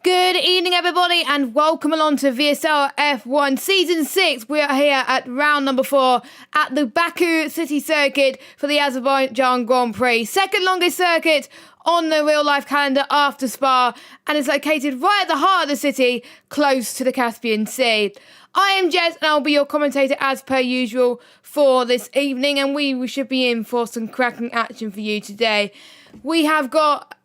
Good evening, everybody, and welcome along to VSL F1 Season 6. We are here at round number 4 at the Baku City Circuit for the Azerbaijan Grand Prix. Second longest circuit on the real-life calendar after Spa, and is located right at the heart of the city, close to the Caspian Sea. I am Jess, and I'll be your commentator as per usual for this evening, and we should be in for some cracking action for you today. We have got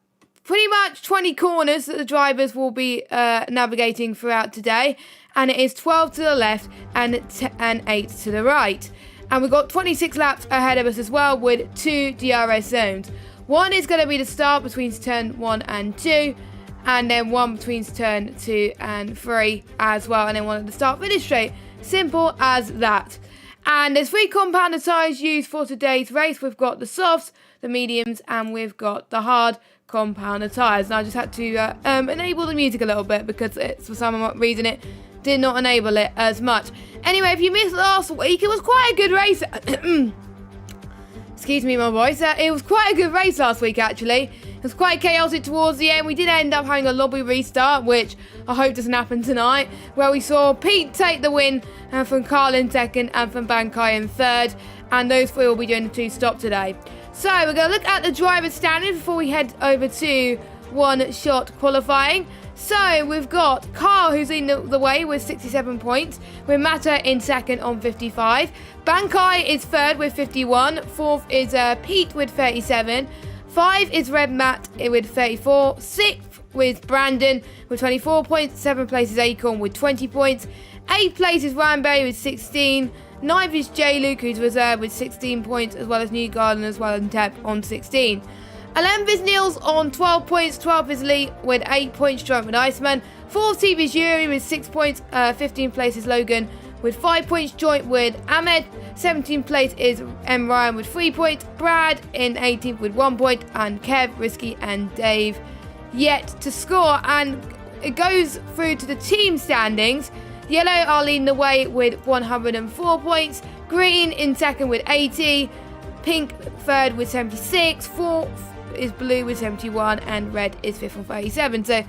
pretty much 20 corners that the drivers will be navigating throughout today, and it is 12 to the left and 8 to the right. And we've got 26 laps ahead of us as well, with 2 DRS zones. One is going to be the start between turn 1 and 2, and then one between turn 2 and 3 as well, and then one at the start finish straight. Simple as that. And there's 3 compounded tyres used for today's race. We've got the softs, the mediums, and we've got the hard compounded tyres. And I just had to enable the music a little bit because for some reason it did not enable it as much. Anyway, if you missed last week, it was quite a good race. Excuse me, my voice. It was quite a good race last week, actually. It was quite chaotic towards the end. We did end up having a lobby restart, which I hope doesn't happen tonight, where we saw Pete take the win from Carl in second and from Bankai in third. And those 3 will be doing the 2 stop today. So we're going to look at the driver's standings before we head over to one-shot qualifying. So we've got Carl, who's in the way with 67 points, with Mata in second on 55. Bankai is third with 51. Fourth is Pete with 37. 5 is Red Matt with 34. 6th with Brandon with 24 points. 7th place is Acorn with 20 points. 8th place is Ryanberry with 16. 9th is J. Luke, who's reserved with 16 points, as well as New Garden, as well as Tep on 16. 11th is Niels on 12 points. 12th is Lee with 8 points, joint with Iceman. 4th team is Yuri with 6 points. 15th place is Logan with 5 points, joint with Ahmed. 17th place is M. Ryan with 3 points. Brad in 18th with 1 point. And Kev, Risky, and Dave yet to score. And it goes through to the team standings. Yellow are leading the way with 104 points. Green in second with 80. Pink third with 76. Fourth is blue with 71. And red is fifth with 37. So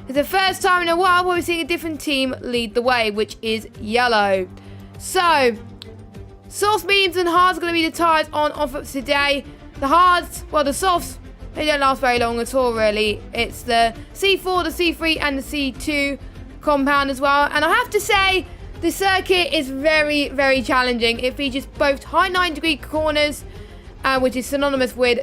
it's the first time in a while where we're seeing a different team lead the way, which is yellow. So softs, mediums, and hards are going to be the tyres on offer today. The hards, well, the softs, they don't last very long at all, really. It's the C4, the C3, and the C2 compound as well. And I have to say, the circuit is very, very challenging. It features both high 9-degree corners, which is synonymous with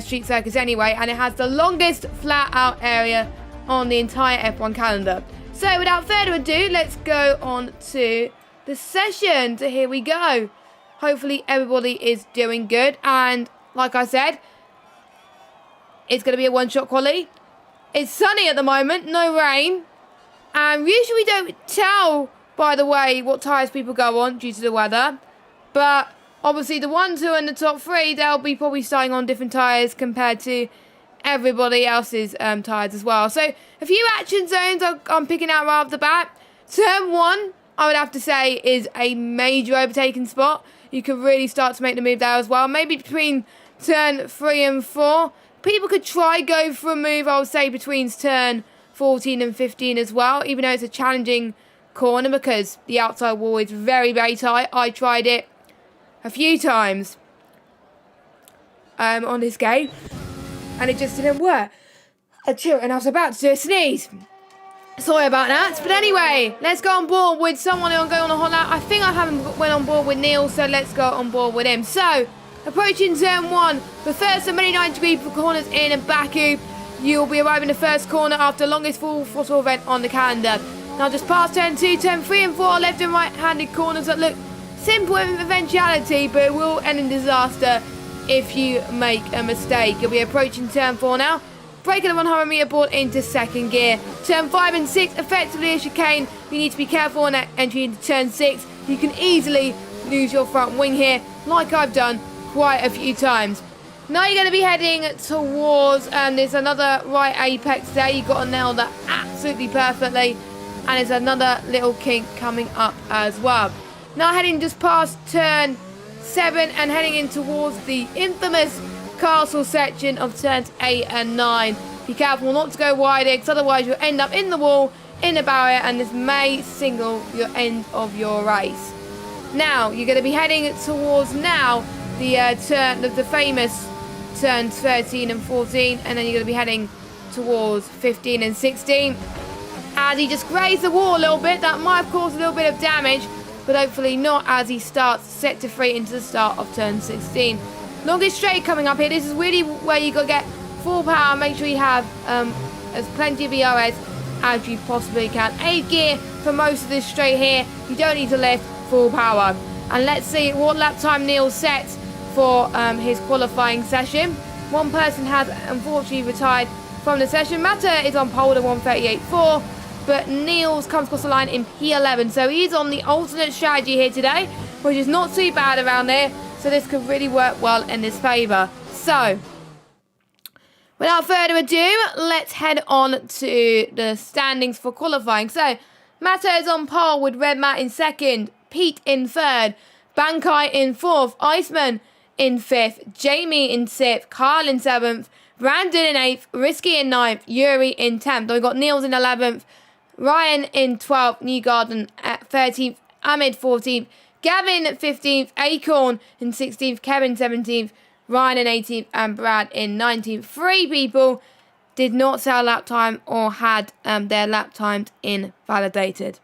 street circuits anyway, and it has the longest flat-out area on the entire F1 calendar. So without further ado, let's go on to the session. So here we go. Hopefully everybody is doing good, and like I said, it's going to be a one-shot quali. It's sunny at the moment, no rain. And usually we don't tell, by the way, what tyres people go on due to the weather. But obviously the 1, 2 and the top 3, they'll be probably starting on different tyres compared to everybody else's tyres as well. So a few action zones I'm picking out right off the bat. Turn 1, I would have to say, is a major overtaking spot. You could really start to make the move there as well. Maybe between turn 3 and 4. People could try go for a move, I would say, between turn 14 and 15 as well, even though it's a challenging corner because the outside wall is very, very tight. I tried it a few times on this game, and it just didn't work. And I was about to do a sneeze. Sorry about that. But anyway, let's go on board with someone who I'm going on a hot lap. I think I haven't went on board with Neil, so let's go on board with him. So, approaching turn 1, the first of many 9-degree corners in Baku. You'll be arriving the first corner after the longest full throttle event on the calendar. Now just past turn 2, turn 3 and 4 left and right-handed corners that look simple in eventuality, but it will end in disaster if you make a mistake. You'll be approaching turn 4 now. Braking the 100 metre board into second gear. Turn 5 and 6, effectively a chicane. You need to be careful on that entry into turn 6. You can easily lose your front wing here, like I've done quite a few times. Now you're going to be heading towards, there's another right apex there. You've got to nail that absolutely perfectly. And there's another little kink coming up as well. Now heading just past turn 7 and heading in towards the infamous castle section of turns 8 and 9. Be careful not to go wide because otherwise you'll end up in the wall, in the barrier, and this may signal your end of your race. Now, you're going to be heading towards now the famous turns 13 and 14, and then you're going to be heading towards 15 and 16. As he just grazed the wall a little bit, that might have caused a little bit of damage, but hopefully not as he starts sector 3 into the start of turn 16. Longest straight coming up here. This is really where you got to get full power. Make sure you have as plenty of ERS as you possibly can. 8 gear for most of this straight here. You don't need to lift, full power. And let's see what lap time Neil sets for his qualifying session. One person has unfortunately retired from the session. Matter is on pole at 1:38.4, but Neil's comes across the line in P11. So he's on the alternate strategy here today, which is not too bad around there. So this could really work well in his favour. So, without further ado, let's head on to the standings for qualifying. So, Matter is on pole with Red Matt in second, Pete in third, Bankai in fourth, Iceman in fifth, Jamie in sixth, Carl in seventh, Brandon in eighth, Risky in ninth, Yuri in 10th. Then we've got Niels in 11th, Ryan in 12th, Newgarden at 13th, Ahmed 14th, Gavin 15th, Acorn in 16th, Kevin 17th, Ryan in 18th, and Brad in 19th. 3 people did not sell lap time or had their lap times invalidated.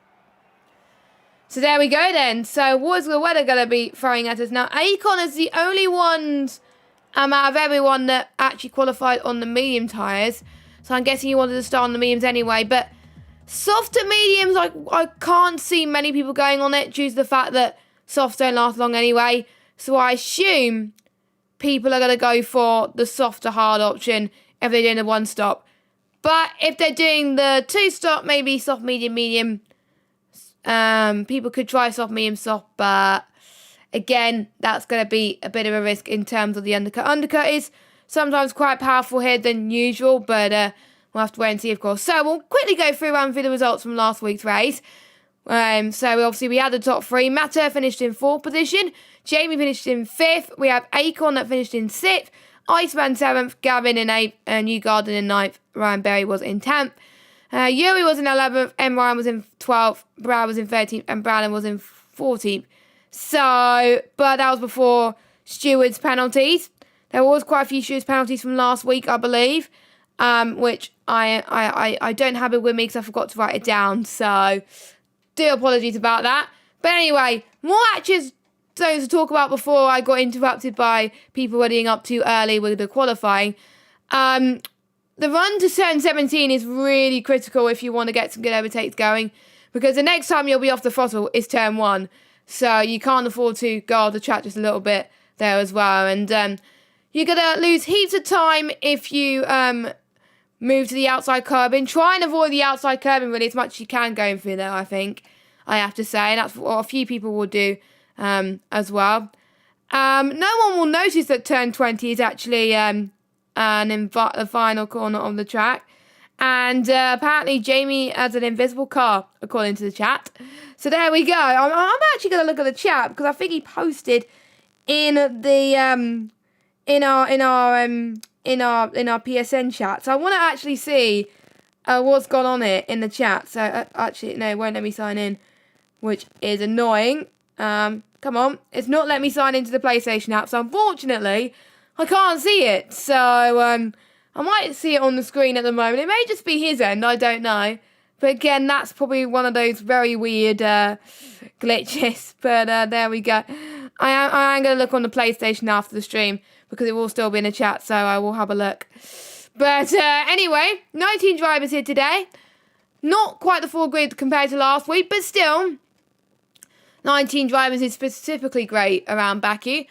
So there we go then. So what is the weather going to be throwing at us now? Acorn is the only ones out of everyone that actually qualified on the medium tyres. So I'm guessing you wanted to start on the mediums anyway. But softer mediums, I can't see many people going on it due to the fact that softs don't last long anyway. So I assume people are going to go for the softer hard option if they're doing the 1-stop. But if they're doing the 2-stop, maybe soft, medium, medium, people could try soft, medium, soft. But again, that's going to be a bit of a risk in terms of the undercut. Undercut is sometimes quite powerful here than usual, but we'll have to wait and see, of course. So we'll quickly go run through the results from last week's race. So obviously we had the top 3. Matter finished in 4th position. Jamie finished in 5th. We have Acorn that finished in 6th. Iceman 7th. Gavin in 8th. Newgarden in 9th. Ryan Berry was in 10th. Yuri was in 11th. M. Ryan was in 12th. Brad was in 13th. And Brandon was in 14th. So, but that was before stewards' penalties. There was quite a few stewards' penalties from last week, I believe. Which I don't have it with me because I forgot to write it down. So, do apologies about that. But anyway, more actions zones to talk about before I got interrupted by people running up too early with the qualifying. The run to turn 17 is really critical if you want to get some good overtakes going, because the next time you'll be off the throttle is turn 1. So you can't afford to go off the track just a little bit there as well. And you're going to lose heaps of time if you move to the outside curbing. Try and avoid the outside curbing really as much as you can going through there, I think, I have to say. And that's what a few people will do as well. No one will notice that turn 20 is actually the final corner of the track. And apparently Jamie has an invisible car, according to the chat. So there we go. I'm actually going to look at the chat because I think he posted in the in our PSN chat. So I want to actually see what's gone on here in the chat. So actually, no, it won't let me sign in, which is annoying. Come on, it's not letting me sign into the PlayStation app. So unfortunately, I can't see it. So I might see it on the screen at the moment. It may just be his end, I don't know. But again, that's probably one of those very weird glitches. But there we go. I am going to look on the PlayStation after the stream because it will still be in the chat, so I will have a look. But anyway, 19 drivers here today. Not quite the full grid compared to last week, but still, 19 drivers is specifically great around Baku.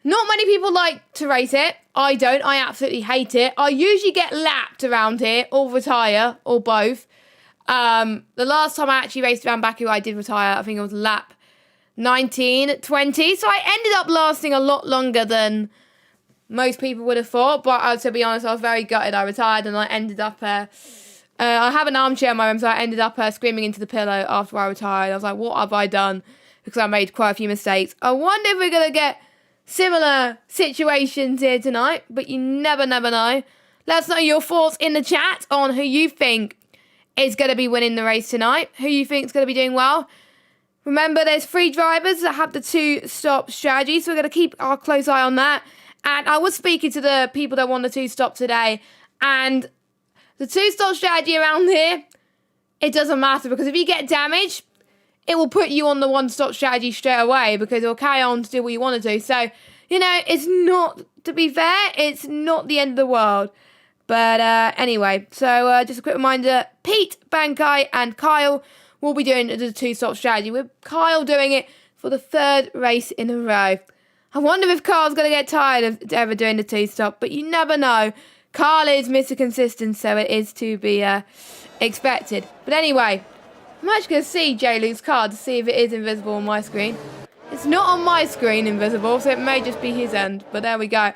Not many people like to race it. I don't. I absolutely hate it. I usually get lapped around here or retire or both. The last time I actually raced around Baku, I did retire. I think it was lap 19, 20. So I ended up lasting a lot longer than most people would have thought. But to be honest, I was very gutted. I retired and I ended up... I have an armchair in my room, so I ended up screaming into the pillow after I retired. I was like, what have I done? Because I made quite a few mistakes. I wonder if we're going to get similar situations here tonight, but you never know. Let us know your thoughts in the chat on who you think is going to be winning the race tonight. Who you think is going to be doing well. Remember, there's 3 drivers that have the 2-stop strategy, so we're going to keep our close eye on that. And I was speaking to the people that won the 2-stop today, and the 2-stop strategy around here, it doesn't matter, because if you get damaged, it will put you on the 1-stop strategy straight away, because it will carry on to do what you want to do. So, you know, it's not, to be fair, it's not the end of the world. But anyway, so just a quick reminder, Pete, Bankai and Kyle will be doing the 2-stop strategy, with Kyle doing it for the 3rd race in a row. I wonder if Kyle's going to get tired of ever doing the 2-stop, but you never know. Kyle is Mr. Consistent, so it is to be expected. But anyway, I'm actually going to see J-Luke's card to see if it is invisible on my screen. It's not on my screen invisible, so it may just be his end, but there we go.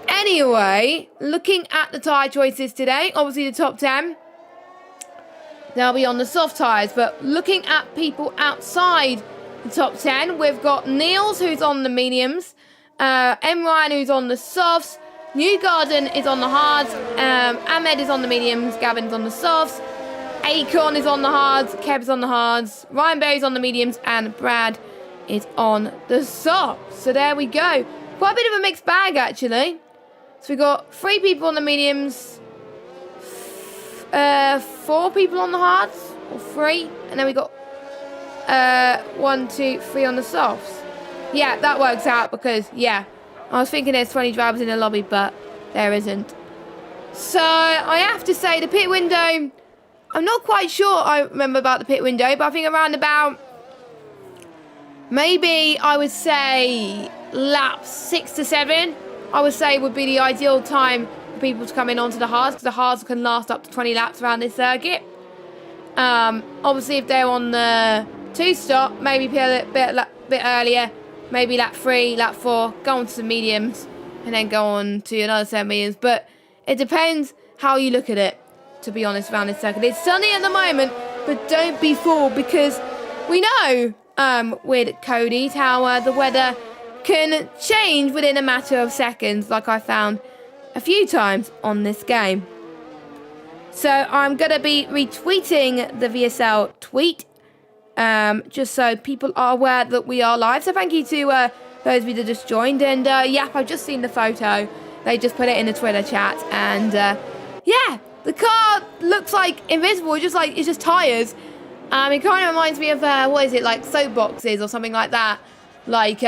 Anyway, looking at the tyre choices today, obviously the top 10, they'll be on the soft tyres, but looking at people outside the top 10, we've got Niels, who's on the mediums, M. Ryan, who's on the softs, Newgarden is on the hards, Ahmed is on the mediums, Gavin's on the softs, Akon is on the hards, Kev's on the hards, Ryan Berry's on the mediums, and Brad is on the softs. So there we go. Quite a bit of a mixed bag, actually. So we've got 3 people on the mediums, 4 people on the hards, or 3, and then we got 1, 2, 3 on the softs. Yeah, that works out because, yeah, I was thinking there's 20 drivers in the lobby, but there isn't. So I have to say the pit window, I'm not quite sure I remember about the pit window, but I think around about, maybe I would say laps 6 to 7, I would say would be the ideal time for people to come in onto the hards, because the hards can last up to 20 laps around this circuit. Obviously, if they're on the 2-stop, maybe a bit earlier, maybe lap 3, lap 4, go on to some mediums, and then go on to another 7 mediums. But it depends how you look at it, to be honest, around this circuit. It's sunny at the moment, but don't be fooled, because we know with Cody's how the weather can change within a matter of seconds, like I found a few times on this game. So I'm going to be retweeting the VSL tweet, just so people are aware that we are live. So thank you to those of you that just joined. And yeah, I've just seen the photo. They just put it in the Twitter chat. And yeah, the car looks like invisible. It's just tyres. It kind of reminds me of, what is it, like soap boxes or something like that. Like,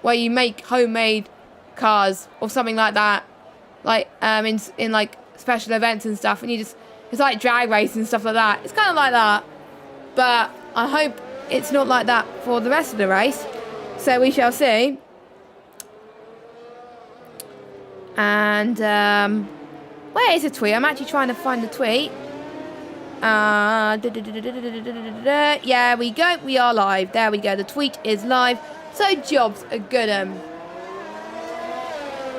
where you make homemade cars or something like that. Like, in like special events and stuff. And it's like drag race and stuff like that. It's kind of like that. But I hope it's not like that for the rest of the race. So we shall see. And, where is the tweet? I'm actually trying to find the tweet. Yeah, we go. We are live. There we go. The tweet is live. So jobs are good.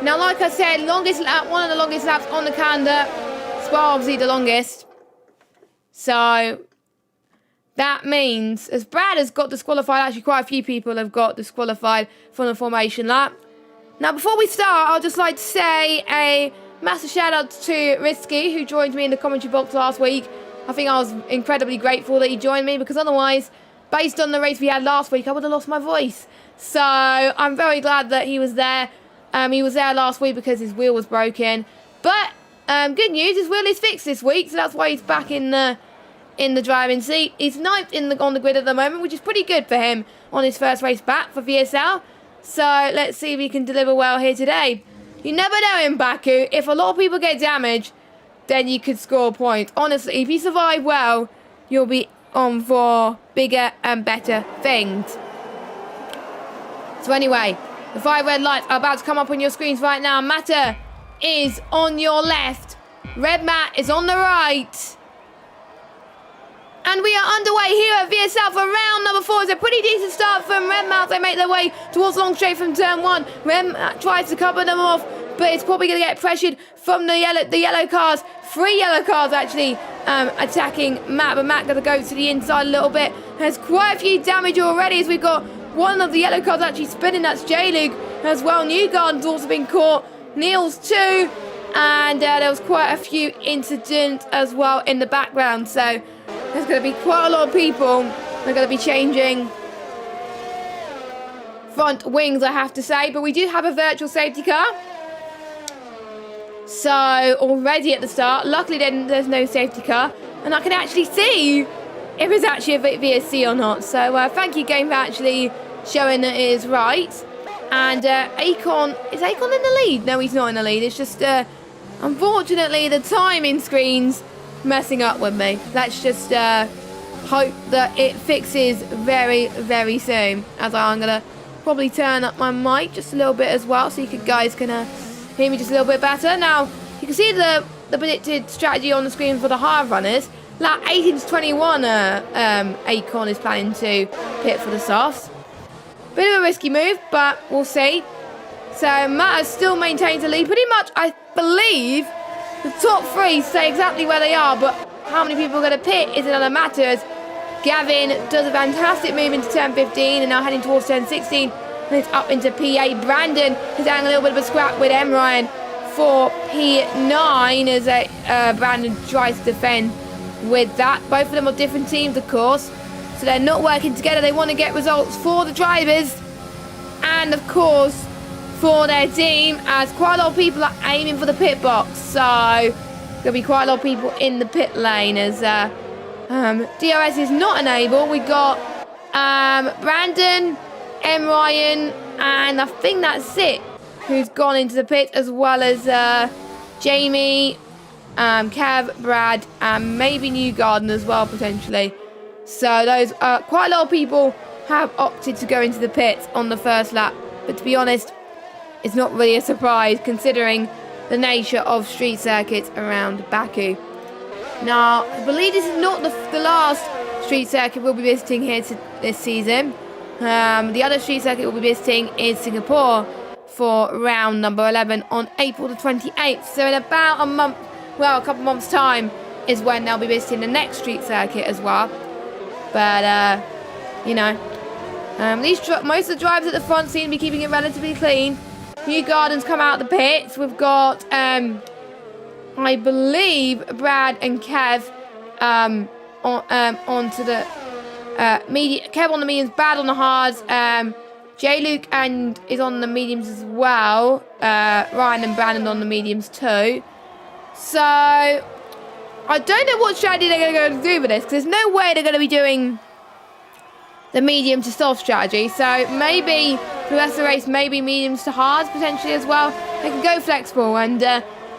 Now, like I said, longest lap, one of the longest laps on the calendar. It's obviously the longest. So that means, as Brad has got disqualified, actually quite a few people have got disqualified from the formation lap. Now, before we start, I'd just like to say a massive shout out to Risky, who joined me in the commentary box last week. I think I was incredibly grateful that he joined me, because otherwise, based on the race we had last week, I would have lost my voice. So I'm very glad that he was there. He was there last week because his wheel was broken. But good news, his wheel is fixed this week, so that's why he's back in the driving seat. He's 9th on the grid at the moment, which is pretty good for him on his first race back for VSL. So let's see if he can deliver well here today. You never know in Baku. If a lot of people get damaged, then you could score a point. Honestly, if you survive well, you'll be on for bigger and better things. So anyway, the 5 red lights are about to come up on your screens right now. Matter is on your left. Red Matt is on the right. And we are underway here at VSL for round number 4. It's a pretty decent start from Red Matt. They make their way towards long straight from turn 1. Red Matt tries to cover them off, but it's probably going to get pressured from the yellow cars. 3 yellow cars actually attacking Matt, but Matt going to go to the inside a little bit. There's quite a few damage already, as we've got one of the yellow cars actually spinning. That's J-Luke as well. Newgarden's also been caught. Niels too. And there was quite a few incidents as well in the background. So there's going to be quite a lot of people that are going to be changing front wings, I have to say. But we do have a virtual safety car. So already at the start, luckily then there's no safety car. And I can actually see if it's actually a VSC or not. So thank you, game, for actually showing that it is right. And Akon, is Akon in the lead? No, he's not in the lead. It's just, unfortunately, the timing screen's messing up with me. Let's just hope that it fixes very, very soon. As I'm going to probably turn up my mic just a little bit as well, so you guys can hear me just a little bit better. Now, you can see the predicted strategy on the screen for the hard runners. Lap 18 to 21, Akon is planning to pit for the softs. Bit of a risky move, but we'll see. So Matt has still maintained the lead. Pretty much, I believe, the top three stay exactly where they are, but how many people are going to pit is another matter. As Gavin does a fantastic move into turn 15 and now heading towards turn 16. And it's up into P8. Brandon is having a little bit of a scrap with M. Ryan for P9 as Brandon tries to defend with that. Both of them are different teams, of course. So they're not working together. They want to get results for the drivers and, of course, for their team, as quite a lot of people are aiming for the pit box. So there'll be quite a lot of people in the pit lane as DRS is not enabled. We got Brandon, M. Ryan, and I think that's it, who's gone into the pit, as well as Jamie, Kev, Brad, and maybe Newgarden as well, potentially. So those quite a lot of people have opted to go into the pits on the first lap. But to be honest, it's not really a surprise considering the nature of street circuits around Baku. Now, I believe this is not the last street circuit we'll be visiting here this season. The other street circuit we'll be visiting is Singapore for round number 11 on April the 28th. So in about a month, well, a couple months' time is when they'll be visiting the next street circuit as well. But, you know, most of the drivers at the front seem to be keeping it relatively clean. Newgarden's come out of the pits. We've got, I believe, Brad and Kev onto the medium. Kev on the mediums, Brad on the hards. J-Luke is on the mediums as well. Ryan and Brandon on the mediums too. So I don't know what strategy they're going to do with this, because there's no way they're going to be doing the medium to soft strategy. So maybe for the rest of the race, maybe mediums to hards potentially as well. They can go flexible, and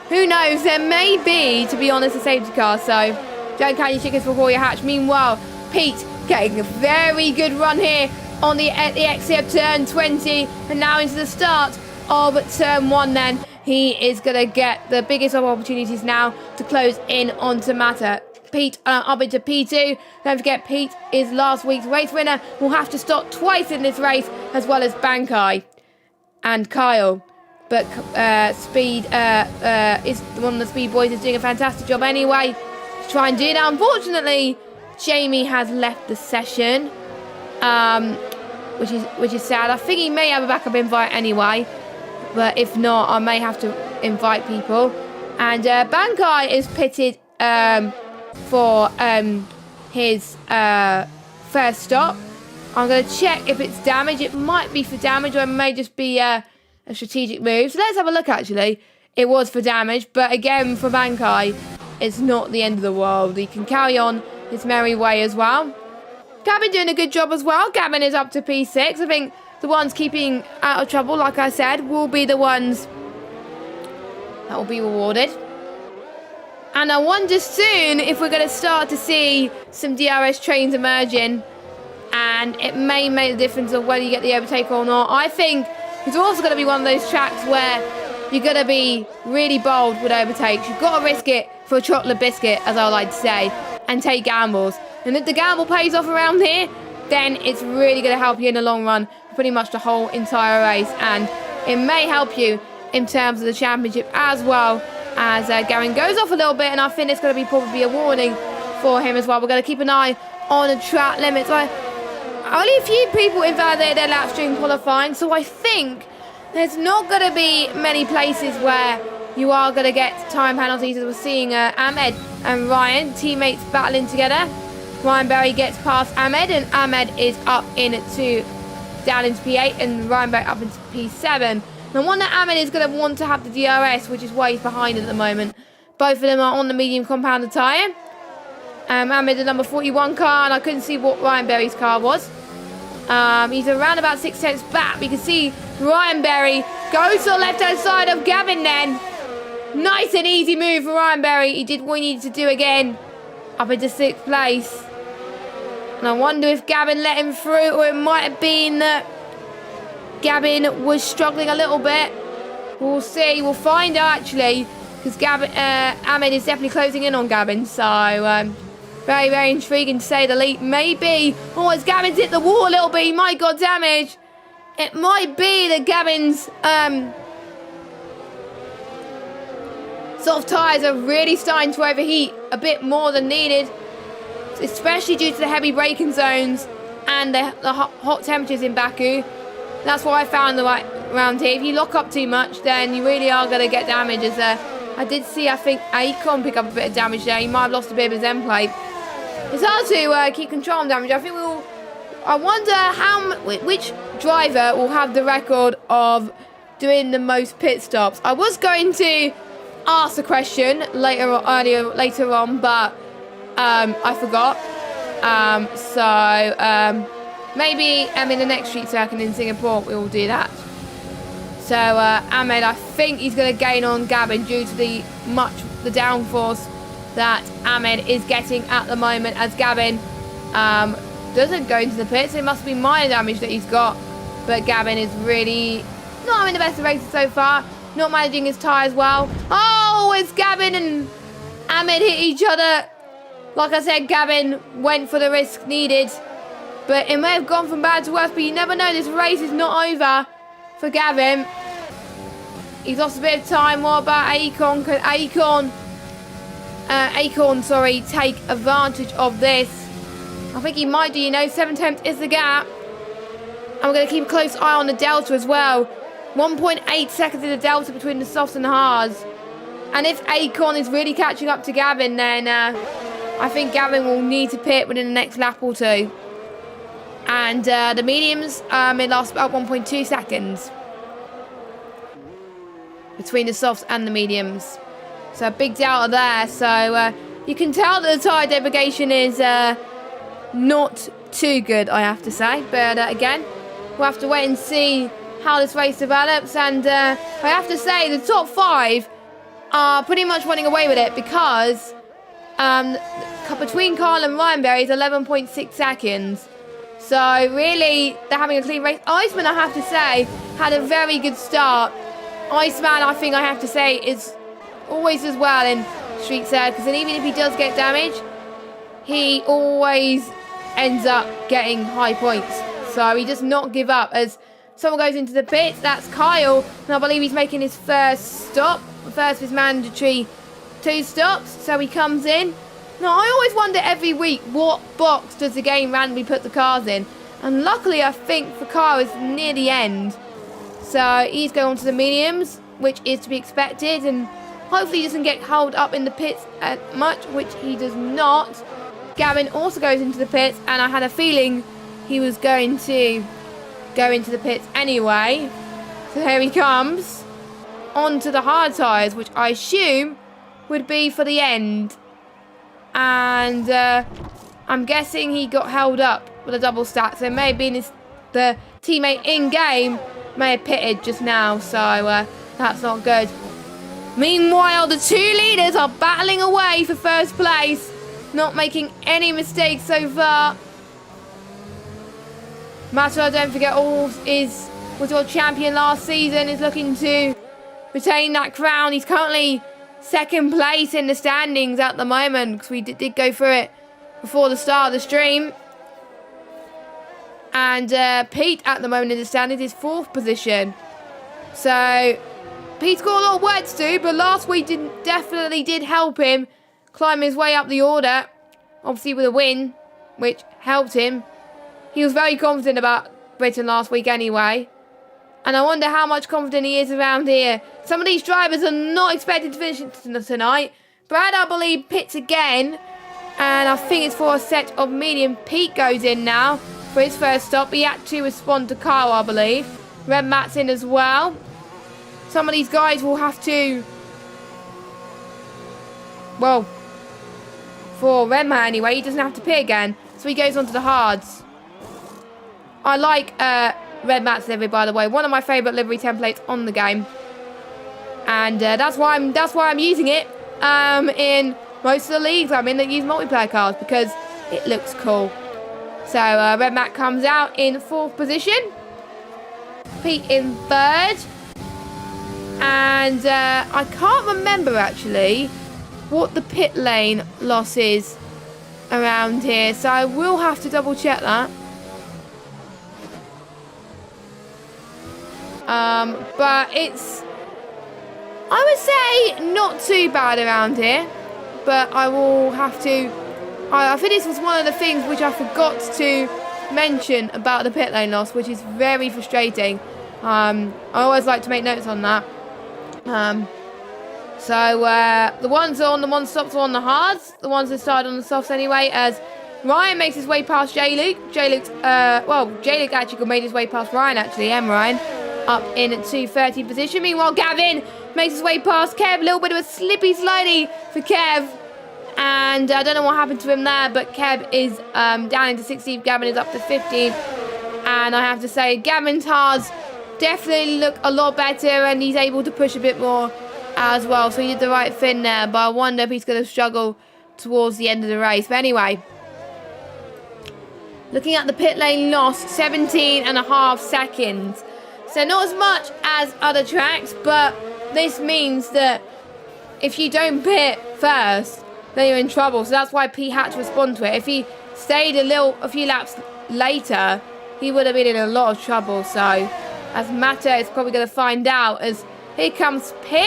who knows, there may be, to be honest, a safety car. So don't count your chickens before you hatch. Meanwhile, Pete getting a very good run here on the exit of turn 20, and now into the start of turn 1 then. He is going to get the biggest of opportunities now to close in onto Mata. Pete up into P2. Don't forget, Pete is last week's race winner. Will have to stop twice in this race, as well as Bankai and Kyle. But Speed is one of the Speed boys, is doing a fantastic job anyway to try and do that. Unfortunately, Jamie has left the session, which is sad. I think he may have a backup invite anyway. But if not, I may have to invite people. And Bankai is pitted for his first stop. I'm going to check if it's damage. It might be for damage, or it may just be a strategic move. So let's have a look, actually. It was for damage. But again, for Bankai, it's not the end of the world. He can carry on his merry way as well. Gavin doing a good job as well. Gavin is up to P6. I think the ones keeping out of trouble, like I said, will be the ones that will be rewarded. And I wonder soon if we're going to start to see some DRS trains emerging. And it may make the difference of whether you get the overtake or not. I think it's also going to be one of those tracks where you're going to be really bold with overtakes. You've got to risk it for a chocolate biscuit, as I like to say, and take gambles. And if the gamble pays off around here, then it's really going to help you in the long run, pretty much the whole entire race. And it may help you in terms of the championship as well, as Gavin goes off a little bit, and I think it's going to be probably a warning for him as well. We're going to keep an eye on the track limits. Only a few people invalidated their laps during qualifying, so I think there's not going to be many places where you are going to get time penalties, as we're seeing Ahmed and Ryan, teammates, battling together. Ryan Berry gets past Ahmed, and Ahmed is up down into P8, and Ryan Berry up into P7. No wonder Ahmed is going to want to have the DRS, which is why he's behind at the moment. Both of them are on the medium compounded tyre. Ahmed, the number 41 car, and I couldn't see what Ryan Berry's car was. He's around about 6/10 back. We can see Ryan Berry goes to the left-hand side of Gavin then. Nice and easy move for Ryan Berry. He did what he needed to do again. Up into 6th place. And I wonder if Gavin let him through, or it might have been that Gavin was struggling a little bit. We'll see. We'll find out, actually, because Ahmed is definitely closing in on Gavin. So, very, very intriguing to say the least. Maybe. Oh, as Gavin's hit the wall a little bit, he might got damage. It might be that Gavin's soft tyres are really starting to overheat a bit more than needed, especially due to the heavy braking zones and the hot temperatures in Baku. That's what I found around here. If you lock up too much, then you really are going to get damage. As I did see, I think Akon pick up a bit of damage there. He might have lost a bit of his end plate. It's hard to keep control of damage. I wonder which driver will have the record of doing the most pit stops. I was going to ask the question later on, but I forgot. Maybe in the next street circuit in Singapore we will do that. So Ahmed, I think he's going to gain on Gavin due to the downforce that Ahmed is getting at the moment, as Gavin doesn't go into the pits. It must be minor damage that he's got, but Gavin is really not having the best of races so far, not managing his tyres well. Oh, it's Gavin and Ahmed hit each other. Like I said, Gavin went for the risk needed, but it may have gone from bad to worse, but you never know. This race is not over for Gavin. He's lost a bit of time. What about Akon? Can Akon, take advantage of this? I think he might do, 7/10 is the gap. And we're going to keep a close eye on the delta as well. 1.8 seconds in the delta between the softs and the hards. And if Akon is really catching up to Gavin, then I think Gavin will need to pit within the next lap or two. And the mediums, it lasts about 1.2 seconds between the softs and the mediums. So a big delta there. So you can tell that the tyre degradation is not too good, I have to say. But again, we'll have to wait and see how this race develops. And I have to say, the top 5 are pretty much running away with it, because between Carl and Ryan Berry is 11.6 seconds. So really, they're having a clean race. Iceman, I have to say, had a very good start. Iceman, I think I have to say, is always as well in street circuits, and even if he does get damage, he always ends up getting high points. So he does not give up. As someone goes into the pits, that's Kyle, and I believe he's making his first stop, first of his mandatory 2 stops. So he comes in. Now, I always wonder every week, what box does the game randomly put the cars in? And luckily, I think for Kyle, it's near the end. So he's going on to the mediums, which is to be expected, and hopefully he doesn't get held up in the pits much, which he does not. Gavin also goes into the pits, and I had a feeling he was going to go into the pits anyway. So here he comes onto the hard tyres, which I assume would be for the end. And I'm guessing he got held up with a double stack, so it may have been the teammate in game may have pitted just now, so that's not good. Meanwhile, the 2 leaders are battling away for first place, not making any mistakes so far. Mata, don't forget, was your champion last season, is looking to retain that crown. He's currently 2nd place in the standings at the moment, because we did go through it before the start of the stream. And Pete at the moment in the standings is 4th position. So Pete's got a lot of work to do, but last week definitely did help him climb his way up the order. Obviously with a win, which helped him. He was very confident about Britain last week anyway. And I wonder how much confident he is around here. Some of these drivers are not expected to finish tonight. Brad, I believe, pits again. And I think it's for a set of medium. Pete goes in now for his first stop. He had to respond to Kyle, I believe. Red Matt's in as well. Some of these guys will have to... Well, for Red Matt anyway, he doesn't have to pit again. So he goes on to the hards. I like Red Matt's livery, by the way. One of my favourite livery templates on the game. And that's why I'm using it in most of the leagues I'm in that use multiplayer cards, because it looks cool. So Red Matt comes out in 4th position. Pete in 3rd. And I can't remember actually what the pit lane loss is around here. So I will have to double check that. But it's, I would say, not too bad around here. But I will have to... I think this was one of the things which I forgot to mention about the pit lane loss, which is very frustrating. I always like to make notes on that. So the ones on the one-stops are on the hards. The ones that started on the softs anyway, as Ryan makes his way past J-Luke. J-Luke actually made his way past Ryan, actually, and Ryan, up in 230 position. Meanwhile, Gavin makes his way past Kev. A little bit of a slippy slidey for Kev. And I don't know what happened to him there, but Kev is down into 16th. Gavin is up to 15th. And I have to say, Gavin's hards definitely look a lot better, and he's able to push a bit more as well. So he did the right thing there, but I wonder if he's going to struggle towards the end of the race. But anyway, looking at the pit lane loss, 17.5 seconds. So not as much as other tracks, but this means that if you don't pit first, then you're in trouble. So that's why Pete had to respond to it. If he stayed a few laps later, he would have been in a lot of trouble. So as Mata is probably going to find out, as here comes Pete.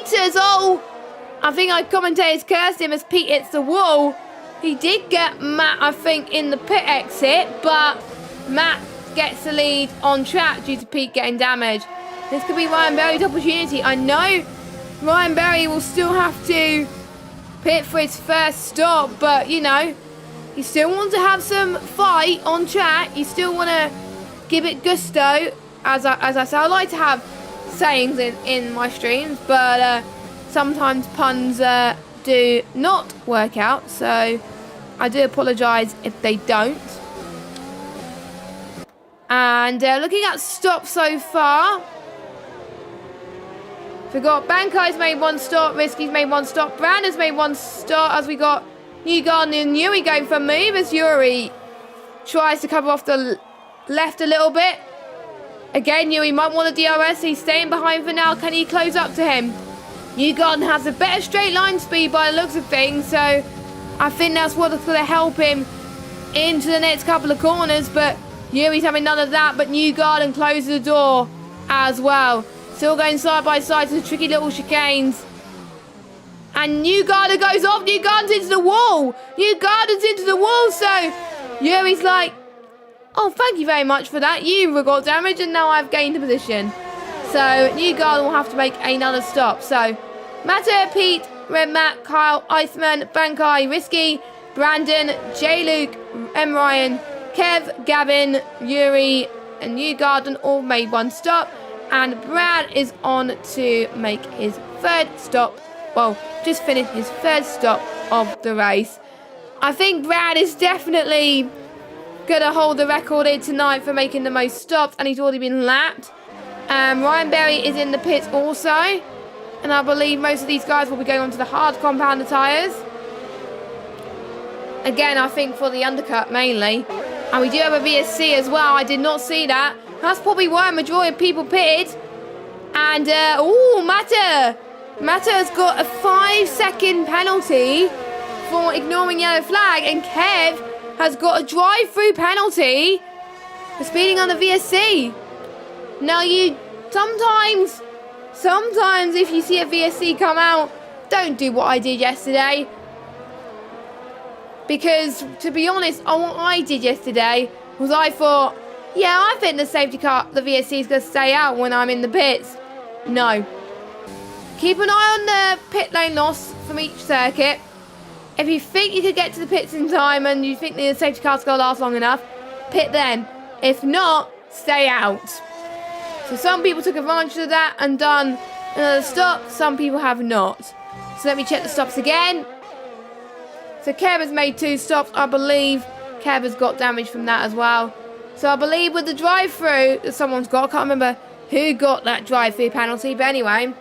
I think our commentators cursed him as Pete hits the wall. He did get Matt, I think, in the pit exit, but Matt gets the lead on track due to Pete getting damaged. This could be Ryan Berry's opportunity. I know Ryan Berry will still have to pit for his first stop, but you know, you still want to have some fight on track. You still want to give it gusto. As I say, I like to have sayings in my streams, but sometimes puns do not work out, so I do apologise if they don't. And looking at stops so far, we got Bankai's made 1 stop, Risky's made 1 stop, Brandon's made 1 stop, as we got Newgarden and Yuri going for a move, as Yuri tries to cover off the left a little bit. Again, Yuri might want a DRS. He's staying behind for now. Can he close up to him? Newgarden has a better straight line speed by the looks of things, so I think that's what's going to help him into the next couple of corners. But Yuri's having none of that, but Newgarden closes the door as well. Still going side by side to the tricky little chicanes. And Newgarden goes off. Newgarden's into the wall. Newgarden's into the wall, so Yuri's like, oh, thank you very much for that. You got damage, and now I've gained a position. So Newgarden will have to make another stop. So Mata, Pete, Red Matt, Kyle, Iceman, Bankai, Risky, Brandon, J-Luke, M. Ryan, Kev, Gavin, Yuri, and Newgarden all made 1 stop. And Brad is on to make his 3rd stop. Well, just finished his 3rd stop of the race. I think Brad is definitely going to hold the record here tonight for making the most stops, and he's already been lapped. Ryan Berry is in the pits also, and I believe most of these guys will be going on to the hard compounder tyres. Again, I think for the undercut mainly. And we do have a VSC as well. I did not see that. That's probably why a majority of people pitted. And, Mata has got a 5-second penalty for ignoring yellow flag, and Kev has got a drive-through penalty for speeding on the VSC. Now, sometimes if you see a VSC come out, don't do what I did yesterday. Because, to be honest, what I did yesterday was I thought, Yeah, I think the safety car, the VSC, is going to stay out when I'm in the pits. No. Keep an eye on the pit lane loss from each circuit. If you think you could get to the pits in time and you think the safety car's going to last long enough, pit then. If not, stay out. So some people took advantage of that and done another stop. Some people have not. So let me check the stops again. So Kev has made 2 stops. I believe Kev has got damage from that as well. So I believe with the drive-through that someone's got, I can't remember who got that drive-through penalty, but anyway.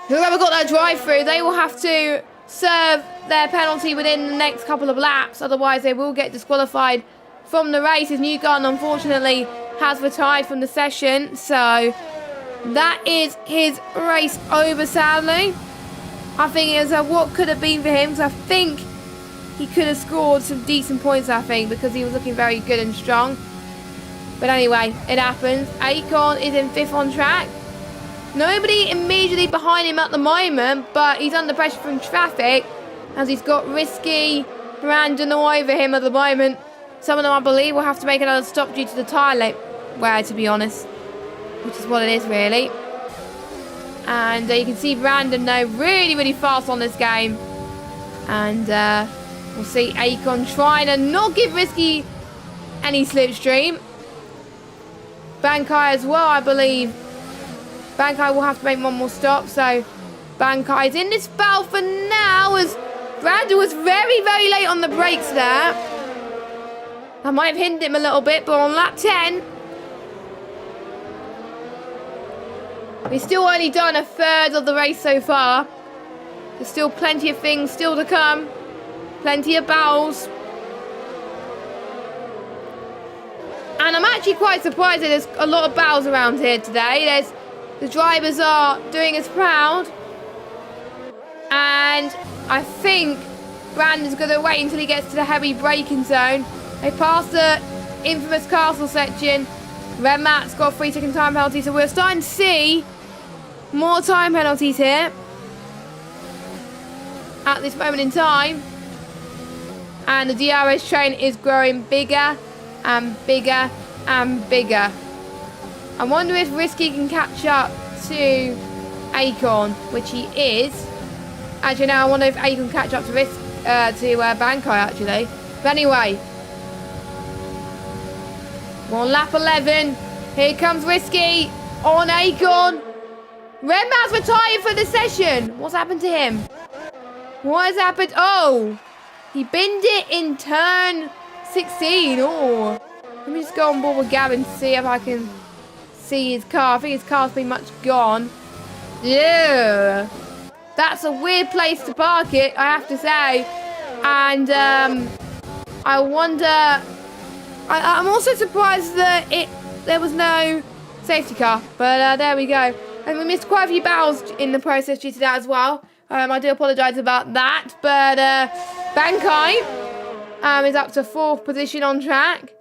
Whoever got that drive-through, they will have to serve their penalty within the next couple of laps. Otherwise, they will get disqualified from the race. As Newgarden, unfortunately, has retired from the session. So that is his race over, sadly. I think it was what could have been for him, because I think he could have scored some decent points, I think, because he was looking very good and strong. But anyway, it happens. Akon is in 5th on track. Nobody immediately behind him at the moment, but he's under pressure from traffic, as he's got Risky, Brandon all over him at the moment. Some of them, I believe, will have to make another stop due to the tyre wear, to be honest, which is what it is, really. And you can see Brandon, though, really, really fast on this game. And we'll see Akon trying to not give Risky any slipstream. Bankai as well, I believe. Bankai will have to make one more stop, so Bankai's in this battle for now, as Brandon was very, very late on the brakes there. I might have hindered him a little bit, but on lap 10, we've still only done a third of the race so far. There's still plenty of things still to come. Plenty of battles. And I'm actually quite surprised that there's a lot of battles around here today. The drivers are doing us proud. And I think Brandon's going to wait until he gets to the heavy braking zone. They passed the infamous castle section. Red Matt's got a 3-second time penalty, so we're starting to see more time penalties here at this moment in time. And the DRS train is growing bigger and bigger and bigger. I wonder if Risky can catch up to Akon, which he is. Actually, now I wonder if Akon can catch up to Bankai, actually. But anyway, we're on lap 11. Here comes Risky on Akon. Redman's retired for the session. What's happened to him? What has happened? Oh, he binned it in turn 16. Oh, let me just go on board with Gavin to see if I can see his car. I think his car's pretty much gone. Yeah, that's a weird place to park it, I have to say. And I wonder. I'm also surprised that there was no safety car, but there we go. And we missed quite a few battles in the process due to that as well. I do apologise about that, but Bankai is up to 4th position on track.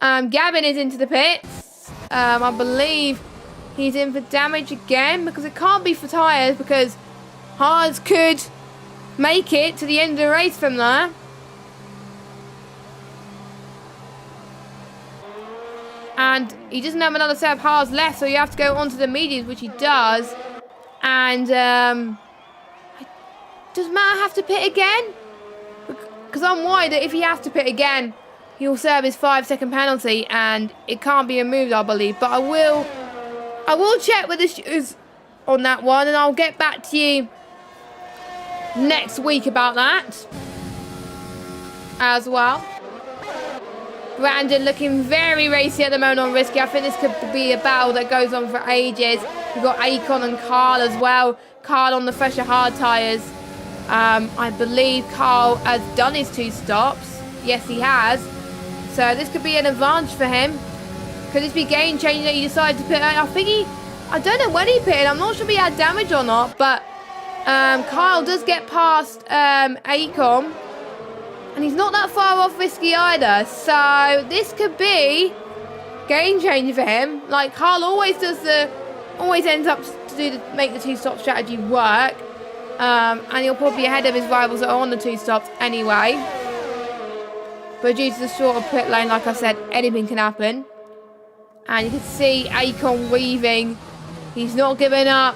Gavin is into the pits. I believe he's in for damage again, because it can't be for tyres, because Hards could make it to the end of the race from there. And he doesn't have another set of Hards left, so you have to go onto the mediums, which he does. And does Matt have to pit again? Because I'm worried that if he has to pit again, he'll serve his 5-second penalty, and it can't be removed, I believe. But I will check with the shoes on that one, and I'll get back to you next week about that as well. Brandon looking very racy at the moment on Risky. I think this could be a battle that goes on for ages. We've got Akon and Carl as well. Carl on the fresher hard tyres. I believe Carl has done his 2 stops. Yes, he has. So this could be an advantage for him. Could this be game changing that he decided to pit? I don't know when he pitted. I'm not sure if he had damage or not. But Carl does get past Akon. And he's not that far off Risky either. So this could be game changing for him. Like, Carl always ends up to make the 2-stop strategy work. And he'll probably be ahead of his rivals that are on the 2 stops anyway. But due to the shorter pit lane, like I said, anything can happen. And you can see Akon weaving. He's not giving up.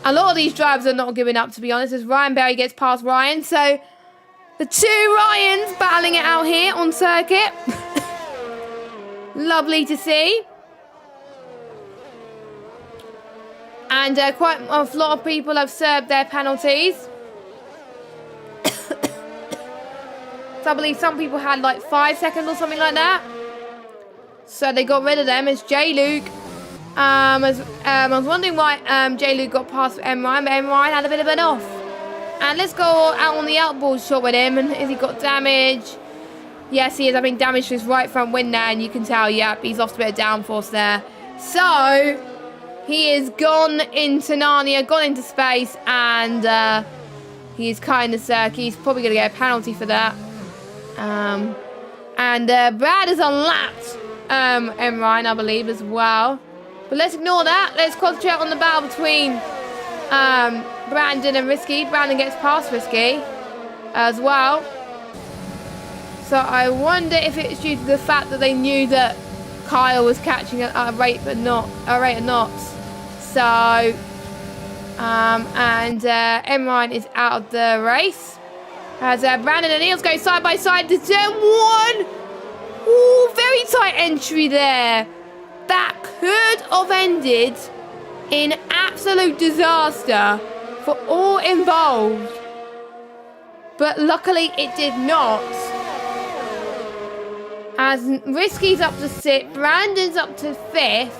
A lot of these drivers are not giving up, to be honest, as Ryan Berry gets past Ryan. So the two Ryans battling it out here on circuit. Lovely to see. And quite a lot of people have served their penalties. So I believe some people had like 5 seconds or something like that. So they got rid of them as J-Luke. I was wondering why J-Luke got past M. Ryan, but M. Ryan had a bit of an off. And let's go out on the outboard shot with him. And has he got damage? Yes, he is having damage to his right front wing there. And you can tell, yep, he's lost a bit of downforce there. So he is gone into Narnia, gone into space. And he is cutting the circuit. He's probably going to get a penalty for that. Brad has unlapped M. Ryan, I believe, as well. But let's ignore that. Let's concentrate on the battle between Brandon and Risky. Brandon gets past Risky as well. So I wonder if it's due to the fact that they knew that Kyle was catching at a rate of knots. So M. Ryan is out of the race. As Brandon and Niels go side by side to turn 1. Ooh, very tight entry there. That could have ended in absolute disaster for all involved. But luckily it did not. As Risky's up to 6th, Brandon's up to 5th.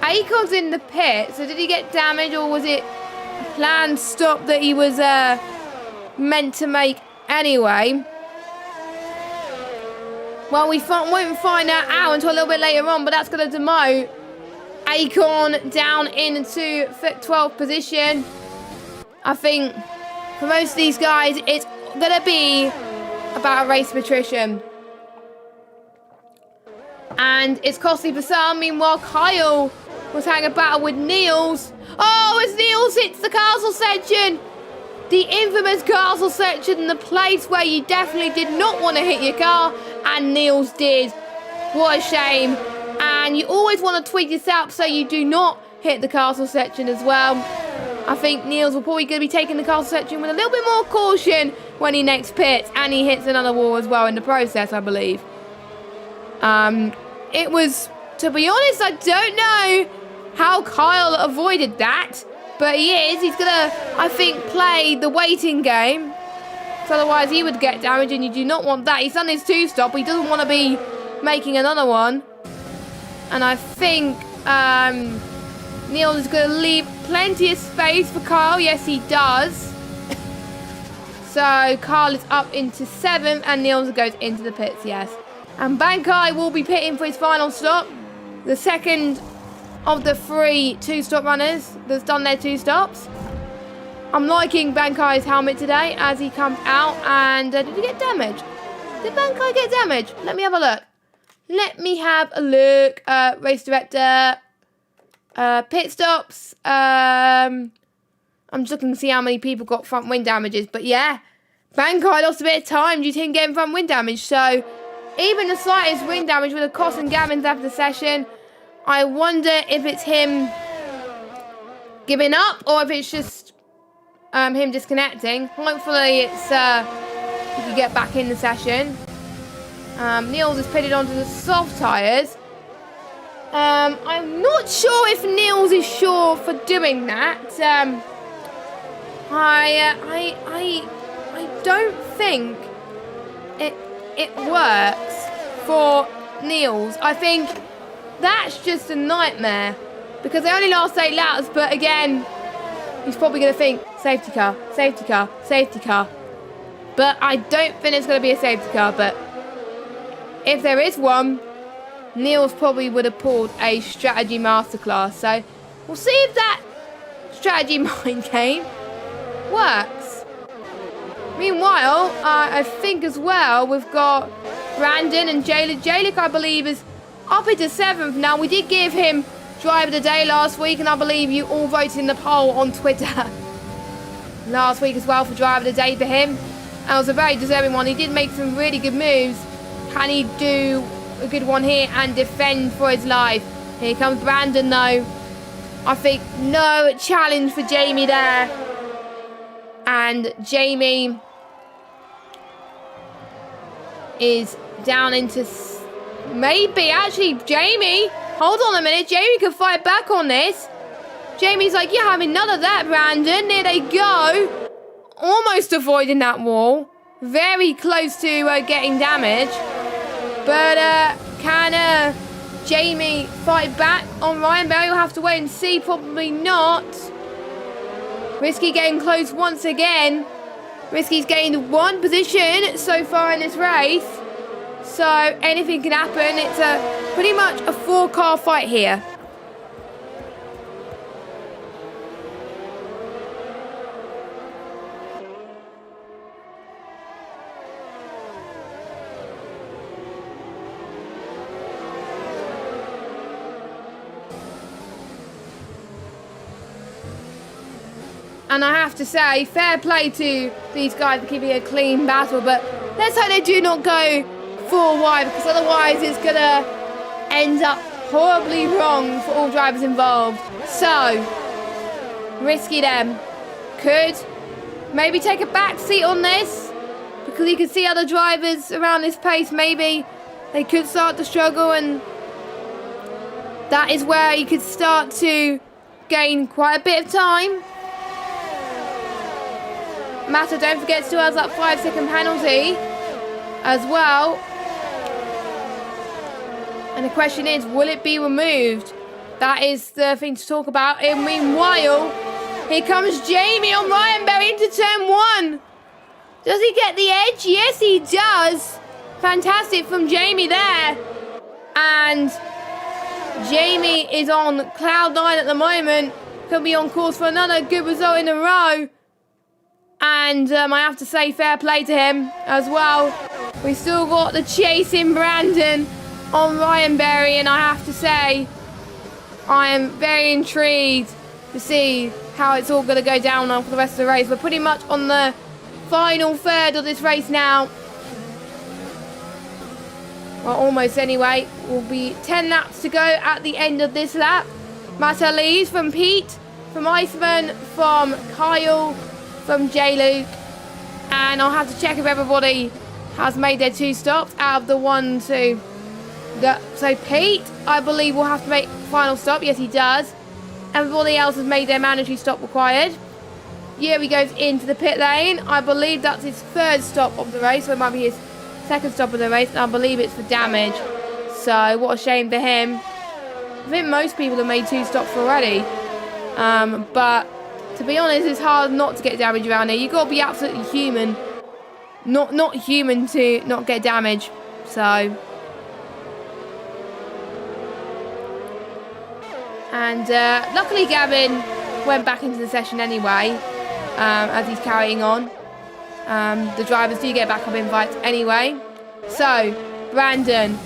Akon's in the pit, so did he get damaged or was it a planned stop that he was meant to make anyway? Well, we won't find out until a little bit later on, but that's going to demote Akon down into 12th position. I think for most of these guys, it's going to be about a race of attrition. And it's costly for some. Meanwhile, Kyle was having a battle with Niels. Oh, as Niels hits the castle section. The infamous castle section, the place where you definitely did not want to hit your car, and Niels did. What a shame. And you always want to tweak this out so you do not hit the castle section as well. I think Niels will probably going to be taking the castle section with a little bit more caution when he next pits, and he hits another wall as well in the process, I believe. It was, to be honest, I don't know how Kyle avoided that. But he is. He's going to, I think, play the waiting game. So otherwise he would get damaged, and you do not want that. He's done his 2-stop. He doesn't want to be making another one. And I think Neil is going to leave plenty of space for Kyle. Yes, he does. So Kyle is up into 7th, and Neil goes into the pits, yes. And Bankai will be pitting for his final stop. The second of the 3 2-stop runners that's done their 2 stops. I'm liking Bankai's helmet today as he comes out. And did he get damaged? Did Bankai get damaged? Let me have a look. Race director. Pit stops. I'm just looking to see how many people got front wing damages. But yeah, Bankai lost a bit of time due to him getting front wing damage. So even the slightest wing damage would have cost him Gavin's after the session. I wonder if it's him giving up or if it's just him disconnecting. Hopefully it's he can get back in the session. Niels is pitted onto the soft tyres. I'm not sure if Niels is sure for doing that. I don't think it works for Niels. I think that's just a nightmare because they only last 8 laps, but again, he's probably going to think safety car, safety car, safety car. But I don't think it's going to be a safety car, but if there is one, Niels probably would have pulled a strategy masterclass. So we'll see if that strategy mind game works. Meanwhile, I think as well, we've got Brandon and Jaylick. Jaylick, I believe, is up into 7th now. We did give him Driver of the Day last week, and I believe you all voted in the poll on Twitter last week as well for Driver of the Day for him. And it was a very deserving one. He did make some really good moves Can he do a good one here and defend for his life? Here comes Brandon, though. I think no challenge for Jamie there. And Jamie is down into... Maybe, actually, Jamie... Hold on a minute. Jamie can fight back on this. Jamie's like, you're having none of that, Brandon. There they go. Almost avoiding that wall. Very close to getting damage. But can Jamie fight back on Ryan Berry? We'll have to wait and see. Probably not. Risky getting close once again. Risky's gained one position so far in this race. So anything can happen. It's pretty much a 4-car fight here. And I have to say, fair play to these guys for keeping a clean battle. But let's hope they do not go full wide, because otherwise it's going to end up horribly wrong for all drivers involved. So, Risky them could maybe take a back seat on this, because you can see other drivers around this pace. Maybe they could start to struggle, and that is where you could start to gain quite a bit of time. Mata, don't forget, still has that 5-second penalty as well. And the question is, will it be removed? That is the thing to talk about. And meanwhile, here comes Jamie on Ryan Berry into turn 1. Does he get the edge? Yes, he does. Fantastic from Jamie there. And Jamie is on cloud 9 at the moment. Could be on course for another good result in a row. And I have to say, fair play to him as well. We still got the chasing Brandon on Ryan Berry, and I have to say, I am very intrigued to see how it's all going to go down for the rest of the race. We're pretty much on the final third of this race now. Well, almost anyway. Will be 10 laps to go at the end of this lap. Mata leads from Pete, from Iceman, from Kyle, from J-Luke, and I'll have to check if everybody has made their 2 stops out of the 1, 2. So Pete, I believe, will have to make final stop. Yes, he does. Everybody else has made their mandatory stop required. Here he goes into the pit lane. I believe that's his 3rd stop of the race, so it might be his 2nd stop of the race, and I believe it's for damage. So what a shame for him. I think most people have made 2 stops already, but to be honest, it's hard not to get damage around here. You've got to be absolutely human. Not human to not get damage. So. And luckily Gavin went back into the session anyway, as he's carrying on. The drivers do get backup invites anyway. So, Brandon.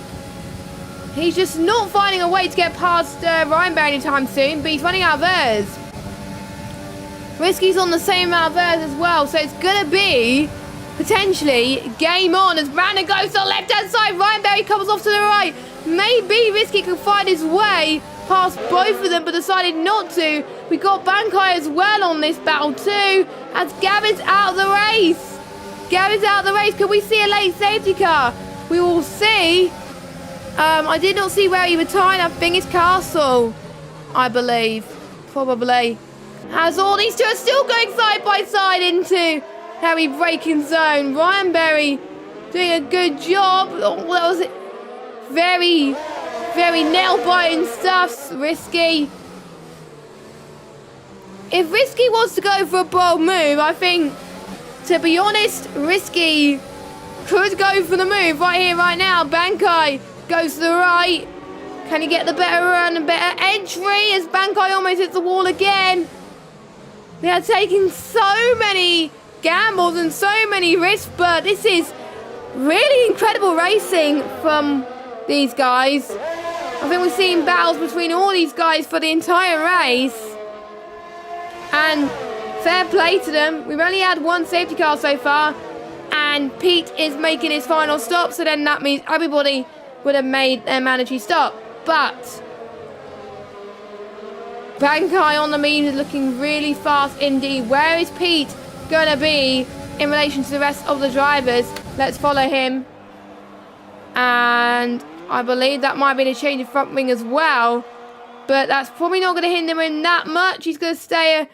He's just not finding a way to get past Ryan Berry anytime soon, but he's running out of airs. Risky's on the same amount of airs as well, so it's going to be, potentially, game on as Brandon goes to the left-hand side. Ryan Berry comes off to the right. Maybe Risky can find his way past both of them, but decided not to. We got Bankai as well on this battle too, as Gavin's out of the race. Gavin's out of the race. Can we see a late safety car? We will see. I did not see where he retired. I think it's Castle, I believe. Probably. As all these two are still going side by side into heavy braking zone. Ryan Berry doing a good job. Oh, that was it. Very, very nail-biting stuff. Risky. If Risky wants to go for a bold move, I think, to be honest, Risky could go for the move right here, right now. Bankai goes to the right. Can he get the better run and better entry as Bankai almost hits the wall again? They are taking so many gambles and so many risks, but this is really incredible racing from these guys. I think we've seen battles between all these guys for the entire race. And fair play to them. We've only had one safety car so far. And And Pete is making his final stop, so then that means everybody would have made their mandatory stop. But Bankai on the medium is looking really fast indeed. Where is Pete going to be in relation to the rest of the drivers? Let's follow him. And I believe that might be a change of front wing as well. But that's probably not going to hinder him that much. He's going to stay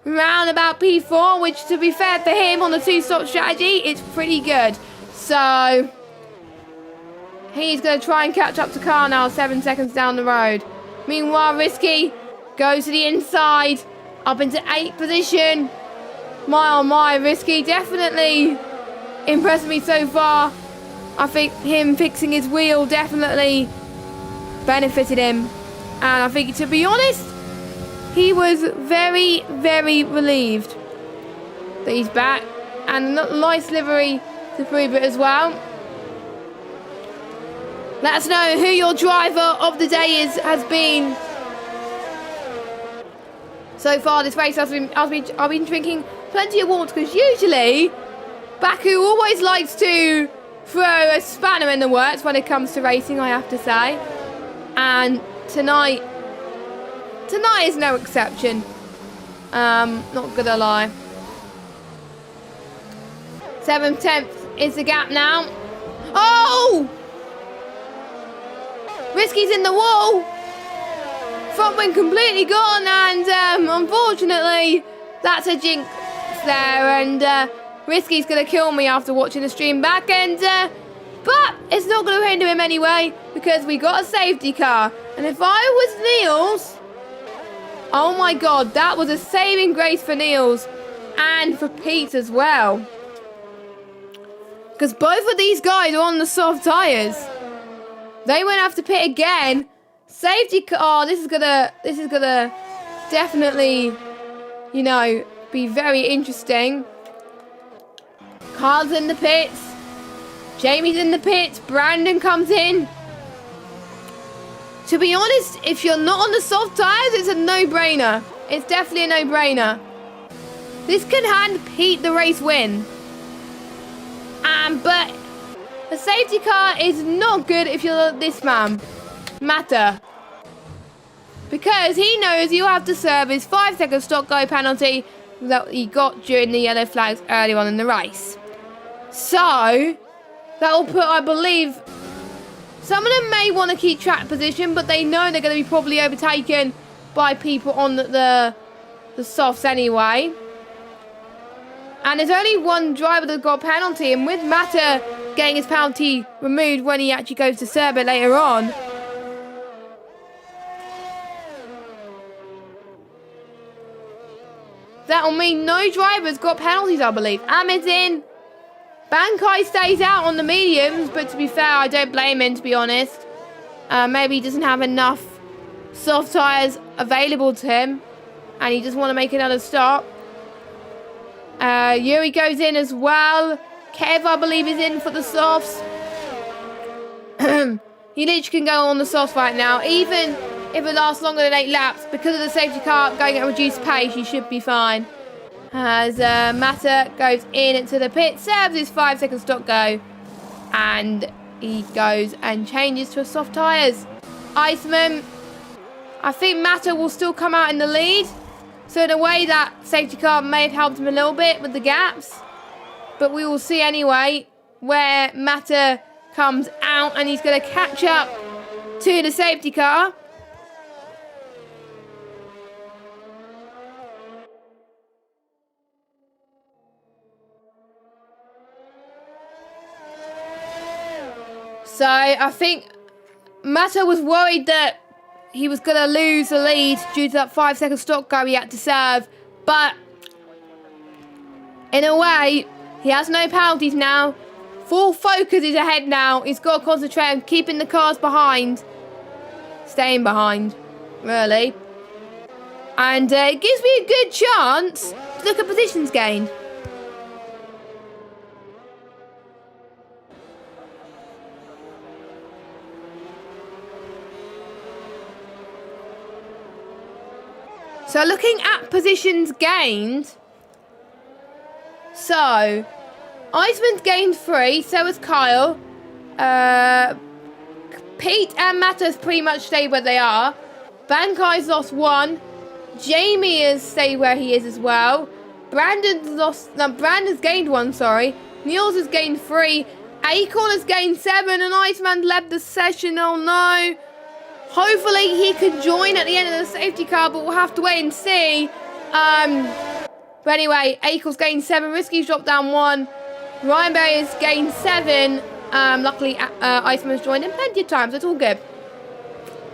around about P4, which, to be fair for him on the two-stop strategy, it's pretty good. So he's going to try and catch up to Carr now, 7 seconds down the road. Meanwhile, Risky goes to the inside, up into 8th position. My oh my, Risky definitely impressed me so far. I think him fixing his wheel definitely benefited him. And I think, to be honest, he was very, very relieved that he's back. And a nice livery to prove it as well. Let us know who your driver of the day has been. So far this race, I've been drinking plenty of water, because usually Baku always likes to throw a spanner in the works when it comes to racing, I have to say. And tonight is no exception. Not gonna lie. 7th, 10th is the gap now. Oh! Risky's in the wall. Front wing completely gone, and unfortunately, that's a jinx there. And Risky's gonna kill me after watching the stream back. And but it's not gonna hinder him anyway, because we got a safety car. And if I was Niels, oh my god, that was a saving grace for Niels and for Pete as well. Because both of these guys are on the soft tyres. They won't have to pit again. Safety car. Oh, this is gonna definitely, you know, be very interesting. Carl's in the pits. Jamie's in the pits. Brandon comes in. To be honest, if you're not on the soft tyres, it's a no-brainer. It's definitely a no-brainer. This can hand Pete the race win. But the safety car is not good if you're this man, Mata. Because he knows you have to serve his 5-second stop-go penalty that he got during the yellow flags earlier on in the race. So that will put, I believe, some of them may want to keep track position, but they know they're going to be probably overtaken by people on the softs anyway. And there's only one driver that got a penalty, and with Mata getting his penalty removed when he actually goes to serve it later on, that will mean no drivers got penalties, I believe. Ahmed's in. Bankai stays out on the mediums, but to be fair, I don't blame him, to be honest. Maybe he doesn't have enough soft tyres available to him, and he just want to make another stop. Yuri goes in as well. Kev, I believe, is in for the softs. He literally can go on the softs right now, even if it lasts longer than 8 laps. Because of the safety car going at reduced pace, he should be fine. As Mata goes in into the pit, serves his 5-second stop go, and he goes and changes to soft tyres. Iceman, I think Mata will still come out in the lead. So in a way, that safety car may have helped him a little bit with the gaps. But we will see anyway where Mata comes out, and he's going to catch up to the safety car. So I think Mata was worried that he was going to lose the lead due to that 5-second stop go he had to serve. But in a way, he has no penalties now. Full focus is ahead now. He's got to concentrate on keeping the cars behind. Staying behind, really. And it gives me a good chance to look at positions gained. So looking at positions gained, so Iceman's gained 3, so has Kyle. Pete and Matta's pretty much stayed where they are. Bankai's lost 1. Jamie has stayed where he is as well. Brandon's gained 1, sorry. Niels has gained 3. Acorn has gained 7, and Iceman led the session. Oh no. Hopefully he could join at the end of the safety car, but we'll have to wait and see. But anyway, Acorn's gained 7. Risky's dropped down 1. Ryan Berry has gained 7. Luckily, Iceman's joined in plenty of times. So it's all good.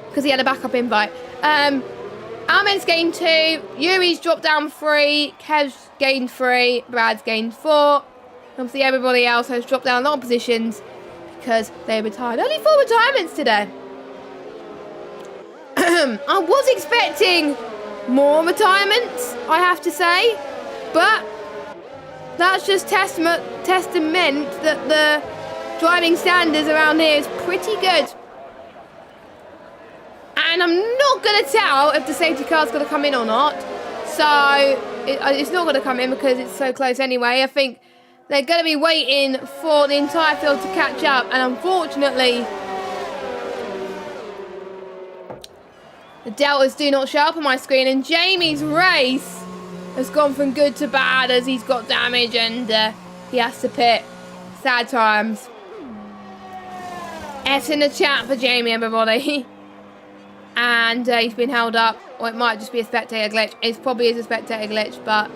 Because he had a backup invite. Ahmed's gained 2. Yuri's dropped down 3. Kev's gained 3. Brad's gained 4. Obviously, everybody else has dropped down a lot of positions because they retired. Only 4 retirements today. I was expecting more retirements, I have to say. But that's just testament that the driving standards around here is pretty good. And I'm not going to tell if the safety car's going to come in or not. So it's not going to come in because it's so close anyway. I think they're going to be waiting for the entire field to catch up. And unfortunately, the deltas do not show up on my screen. And Jamie's race has gone from good to bad as he's got damage and he has to pit. Sad times. F in the chat for Jamie, everybody. And he's been held up. Or it might just be a spectator glitch. It probably is a spectator glitch, but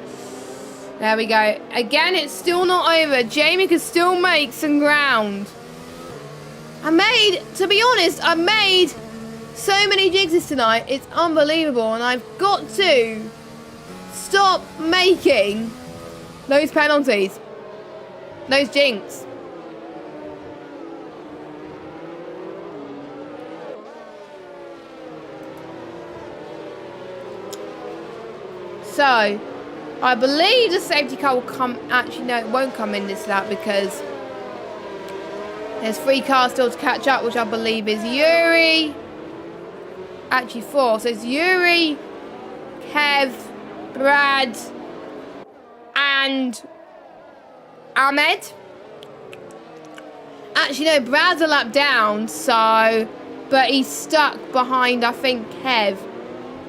there we go. Again, it's still not over. Jamie can still make some ground. To be honest, I made so many jigs tonight. It's unbelievable. And I've got to stop making those penalties. Those jinx. So, I believe the safety car will come. Actually, no, it won't come in this lap because there's 3 cars still to catch up, which I believe is Yuri. Actually, 4. So it's Yuri, Kev, Brad, and Ahmed. Actually, no, Brad's a lap down, so. But he's stuck behind, I think, Kev.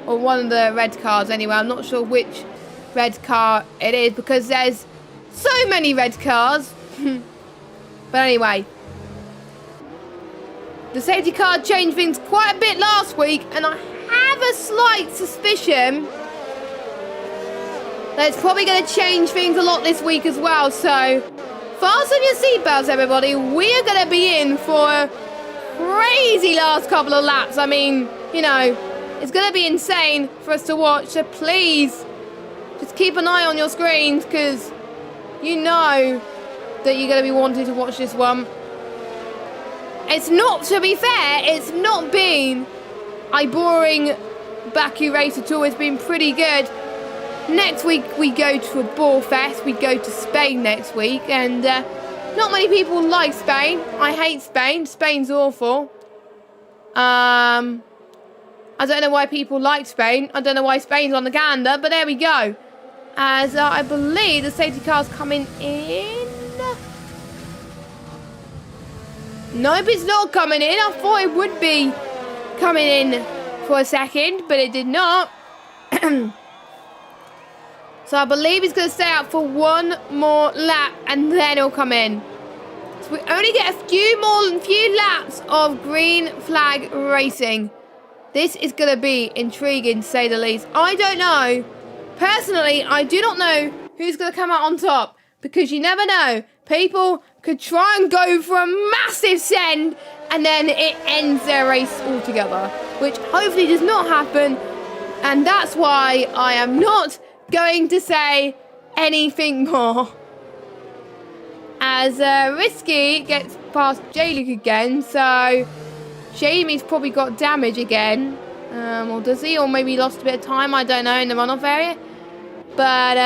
Or one of the red cars anyway. I'm not sure which red car it is because there's so many red cars. But anyway. The safety car changed things quite a bit last week. And I have a slight suspicion that it's probably going to change things a lot this week as well. So fasten your seatbelts, everybody. We are going to be in for a crazy last couple of laps. I mean, you know, it's going to be insane for us to watch, so please just keep an eye on your screens because you know that you're going to be wanting to watch this one. It's not, to be fair, it's not been a boring Baku race at all. It's been pretty good. Next week we go to a ball fest. We go to Spain next week and not many people like Spain. I hate Spain. Spain's awful. I don't know why people like Spain. I don't know why Spain's on the calendar, but there we go. As I believe the safety car's coming in. Nope, it's not coming in. I thought it would be coming in for a second, but it did not. So I believe he's going to stay out for one more lap, and then he'll come in. So we only get a few laps of green flag racing. This is going to be intriguing, to say the least. I don't know. Personally, I do not know who's going to come out on top. Because you never know. People could try and go for a massive send. And then it ends their race altogether. Which hopefully does not happen. And that's why I am not going to say anything more. As Risky gets past J-Luke again. So Jamie's probably got damage again. Or does he? Or maybe lost a bit of time. I don't know, in the runoff area. But,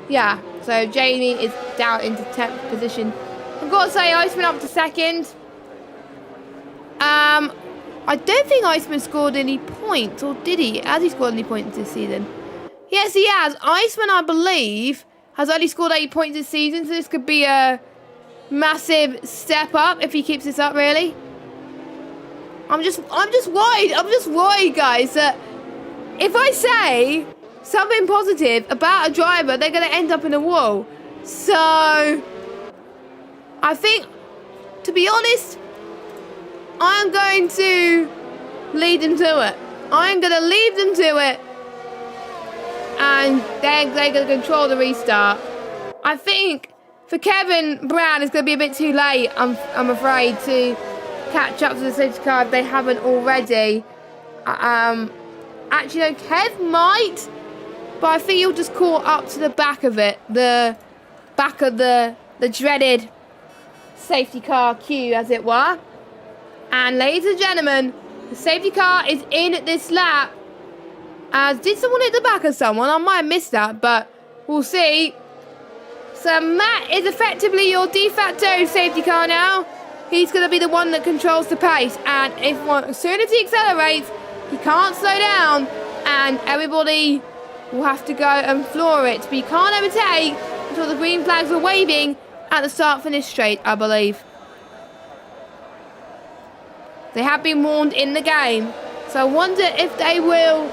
yeah. So Jamie is down into 10th position. I've got to say, Iceman up to 2nd. I don't think Iceman scored any points. Or did he? Has he scored any points this season? Yes, he has. Iceman, I believe, has only scored 8 points this season, so this could be a massive step up if he keeps this up, really. I'm just worried. I'm just worried, guys, that if I say something positive about a driver, they're going to end up in a wall. So, I think, to be honest, I'm going to lead them to it. I'm going to lead them to it. And they're going to control the restart. I think for Kevin Brown, it's going to be a bit too late, I'm afraid, to catch up to the safety car if they haven't already. Actually, no, Kev might, but I think he'll just caught up to the back of it. The back of the dreaded safety car queue, as it were. And ladies and gentlemen, the safety car is in at this lap. Did someone hit the back of someone? I might have missed that, but we'll see. So Matt is effectively your de facto safety car now. He's going to be the one that controls the pace. And as soon as he accelerates, he can't slow down. And everybody will have to go and floor it. But he can't overtake until the green flags are waving at the start-finish straight, I believe. They have been warned in the game. So I wonder if they will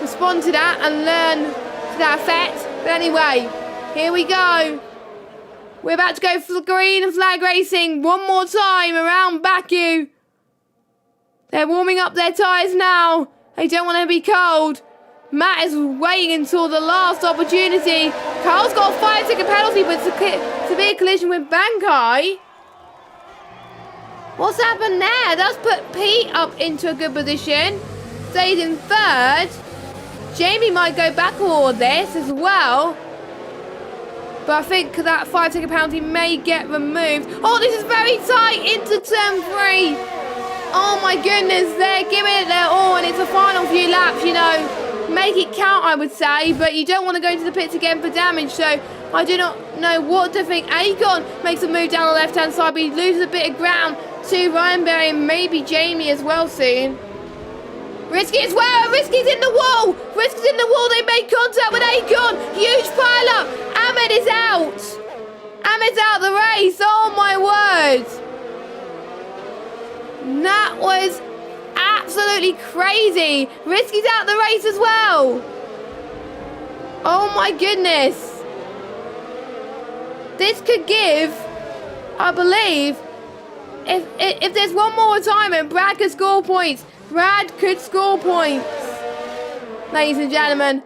respond to that and learn to that effect. But anyway, here we go. We're about to go for green flag racing one more time around Baku. They're warming up their tyres now. They don't want to be cold. Matt is waiting until the last opportunity. Carl's got a 5-second penalty, but it's a severe collision with Bankai. What's happened there? That's put Pete up into a good position. Stays in third. Jamie might go back all this as well. But I think that 5-second penalty may get removed. Oh, this is very tight into turn 3. Oh my goodness, they're giving it their all, and it's a final few laps, you know. Make it count, I would say, but you don't want to go into the pits again for damage, so I do not know what to think. Akon makes a move down the left-hand side, but he loses a bit of ground to Ryan Berry and maybe Jamie as well soon. Risky as well. Risky's in the wall. Risky's in the wall. They make contact with Akon. Huge pile up. Ahmed is out. Ahmed's out the race. Oh my word. That was absolutely crazy. Risky's out the race as well. Oh my goodness. This could give, I believe, if there's one more retirement, Brad could score points. Brad could score points. Ladies and gentlemen,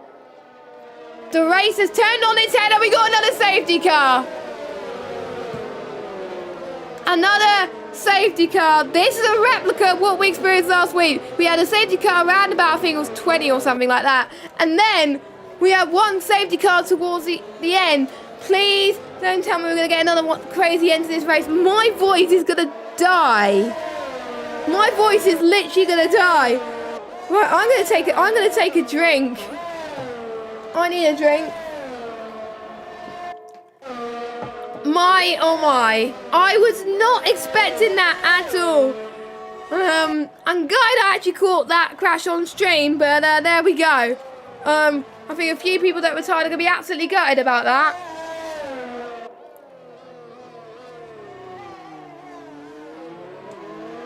the race has turned on its head and we got another safety car. Another safety car. This is a replica of what we experienced last week. We had a safety car around about, I think it was 20 or something like that. And then we had one safety car towards the end. Please don't tell me we're going to get another one crazy end to this race. My voice is going to die. My voice is literally going to die. Right, I'm going to take a drink. I need a drink. Oh my. I was not expecting that at all. I'm glad I actually caught that crash on stream, but there we go. I think a few people that were tired are going to be absolutely gutted about that.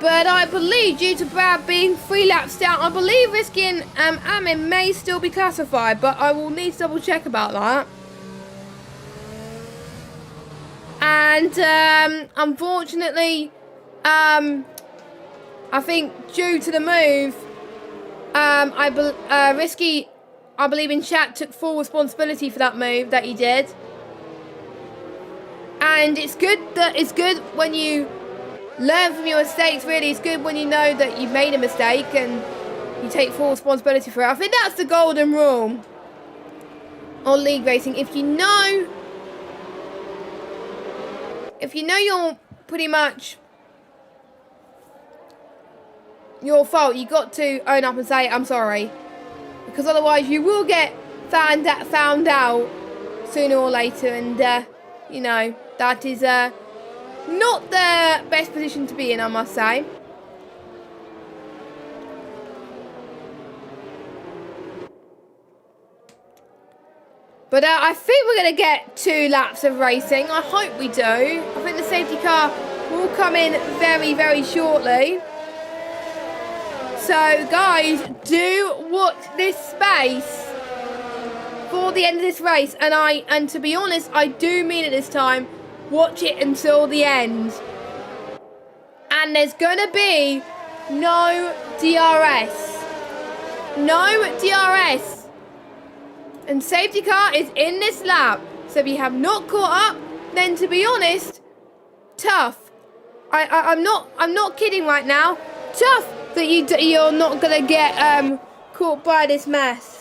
But I believe, due to Brad being 3 laps down, I believe Risky and Amin may still be classified, but I will need to double check about that. And unfortunately, I think due to the move, Risky, I believe in chat, took full responsibility for that move that he did. And it's good when you learn from your mistakes, really. It's good when you know that you've made a mistake and you take full responsibility for it. I think that's the golden rule on league racing. If you know you're pretty much your fault, you got to own up and say, I'm sorry. Because otherwise you will get found out sooner or later, and you know, that is not the best position to be in, I must say. But I think we're going to get 2 laps of racing. I hope we do. I think the safety car will come in very, very shortly. So, guys, do watch this space for the end of this race. And to be honest, I do mean it this time. Watch it until the end. And there's going to be no DRS. No DRS. And safety car is in this lap. So if you have not caught up, then to be honest, tough. I'm not kidding right now. Tough that you're not gonna get caught by this mess.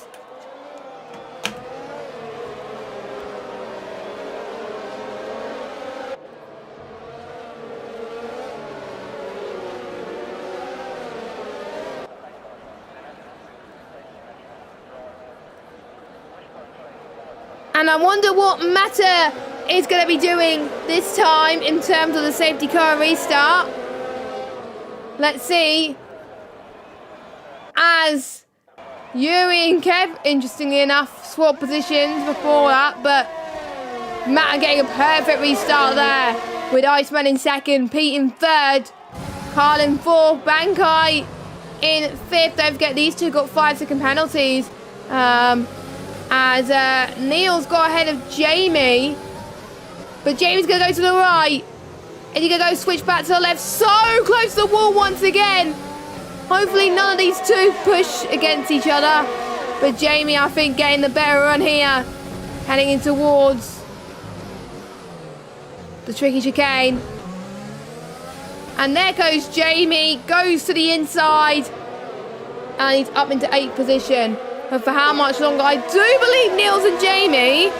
And I wonder what Mata is going to be doing this time in terms of the safety car restart. Let's see. As Yuri and Kev, interestingly enough, swap positions before that. But Mata getting a perfect restart there. With Iceman in second, Pete in third, Carl in fourth, Bankai in fifth. Don't forget, these two got 5-second penalties. As Neil's got ahead of Jamie. But Jamie's going to go to the right. And he's going to go switch back to the left. So close to the wall once again. Hopefully none of these two push against each other. But Jamie, I think, getting the better run here. Heading in towards the tricky chicane. And there goes Jamie. Goes to the inside. And he's up into 8th position. But for how much longer? I do believe Niels and Jamie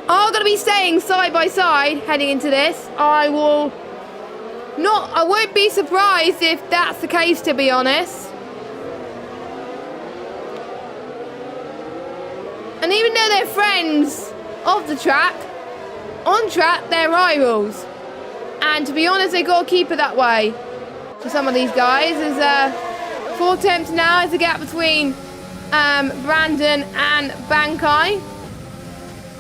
are going to be staying side by side heading into this. I won't be surprised if that's the case, to be honest. And even though they're friends of the track, on track they're rivals. And to be honest, they got to keep it that way for some of these guys. There's 4 attempts now is the gap between Brandon and Bankai.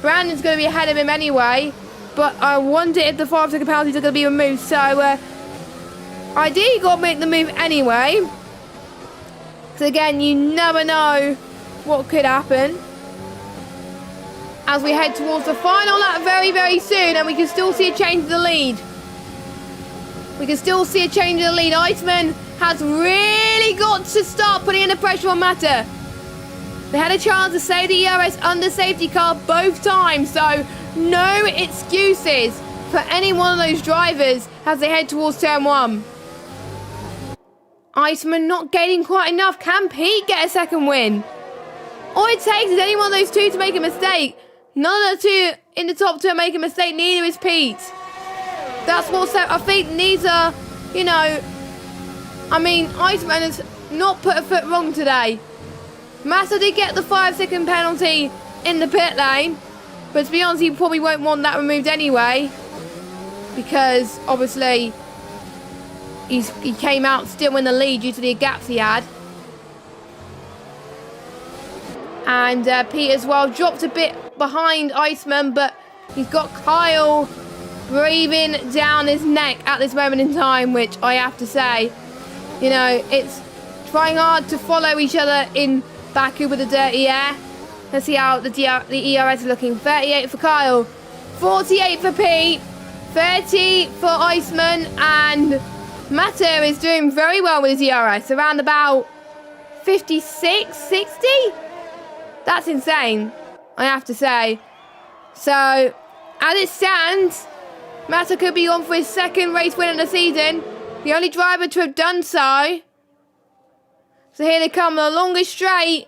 Brandon's going to be ahead of him anyway, but I wonder if the 5-second penalties are going to be removed. So ideally you've got to make the move anyway, because again, you never know what could happen. As we head towards the final lap very, very soon, and we can still see a change in the lead. We can still see a change in the lead. Iceman has really got to start putting in the pressure on Mata. They had a chance to save the ERS under safety car both times, so no excuses for any one of those drivers as they head towards turn 1. Iceman not gaining quite enough. Can Pete get a second win? All it takes is any one of those two to make a mistake. None of the two in the top 2 make a mistake, neither is Pete. That's what's up. I think neither, Iceman has not put a foot wrong today. Massa did get the 5-second penalty in the pit lane, but to be honest, he probably won't want that removed anyway, because obviously he came out still in the lead due to the gaps he had. And Pete as well dropped a bit behind Iceman, but he's got Kyle breathing down his neck at this moment in time, which I have to say, it's trying hard to follow each other in Baku with the dirty air. Let's see how the ERS is looking. 38 for Kyle, 48 for Pete, 30 for Iceman, and Mata is doing very well with his ERS, around about 56, 60? That's insane, I have to say. So, as it stands, Mata could be on for his 2nd race win of the season, the only driver to have done so. So here they come, the longest straight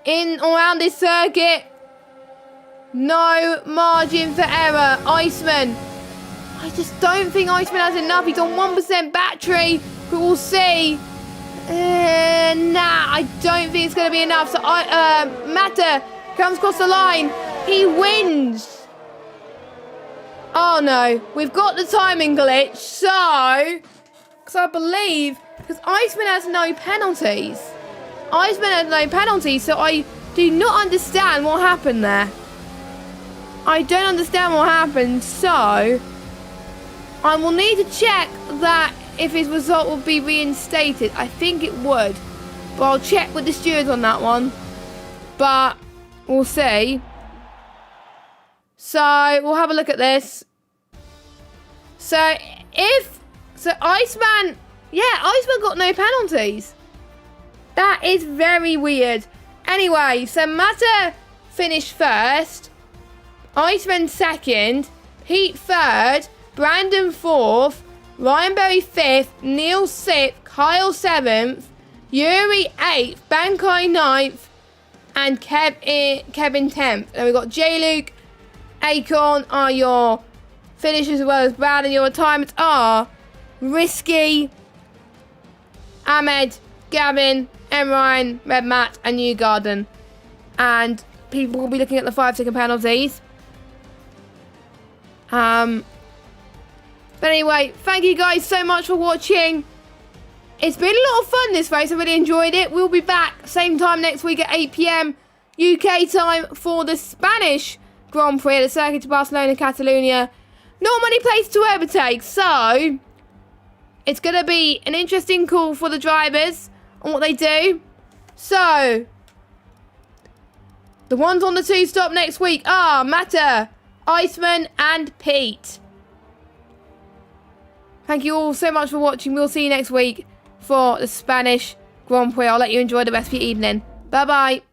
in around this circuit. No margin for error. Iceman. I just don't think Iceman has enough. He's on 1% battery, but we'll see. Nah, I don't think it's going to be enough. So Mata comes across the line. He wins. Oh no, we've got the timing glitch. So, because I believe, because Iceman has no penalties. So I do not understand what happened there. I don't understand what happened, so I will need to check that if his result will be reinstated. I think it would, but I'll check with the stewards on that one. But we'll see. So we'll have a look at this. So Iceman, Iceman got no penalties. That is very weird. Anyway, so Mata finished first, Iceman second, Pete third, Brandon fourth, Ryan Berry fifth, Neil sixth, Kyle seventh, Yuri eighth, Bankai ninth, and Kevin 10th. And we've got J-Luke, Acorn are your finishers as well as Brad, and your retirements are Risky, Ahmed, Gavin, Ryan, Red Matt, and New Garden. And people will be looking at the 5-second penalties. But anyway, thank you guys so much for watching. It's been a lot of fun this race. I really enjoyed it. We'll be back same time next week at 8 PM UK time for the Spanish Grand Prix at the Circuit of Barcelona, Catalonia. Not many places to overtake, so it's going to be an interesting call for the drivers on what they do. So the ones on the 2-stop next week are Mata, Iceman, and Pete. Thank you all so much for watching. We'll see you next week for the Spanish Grand Prix. I'll let you enjoy the rest of your evening. Bye-bye.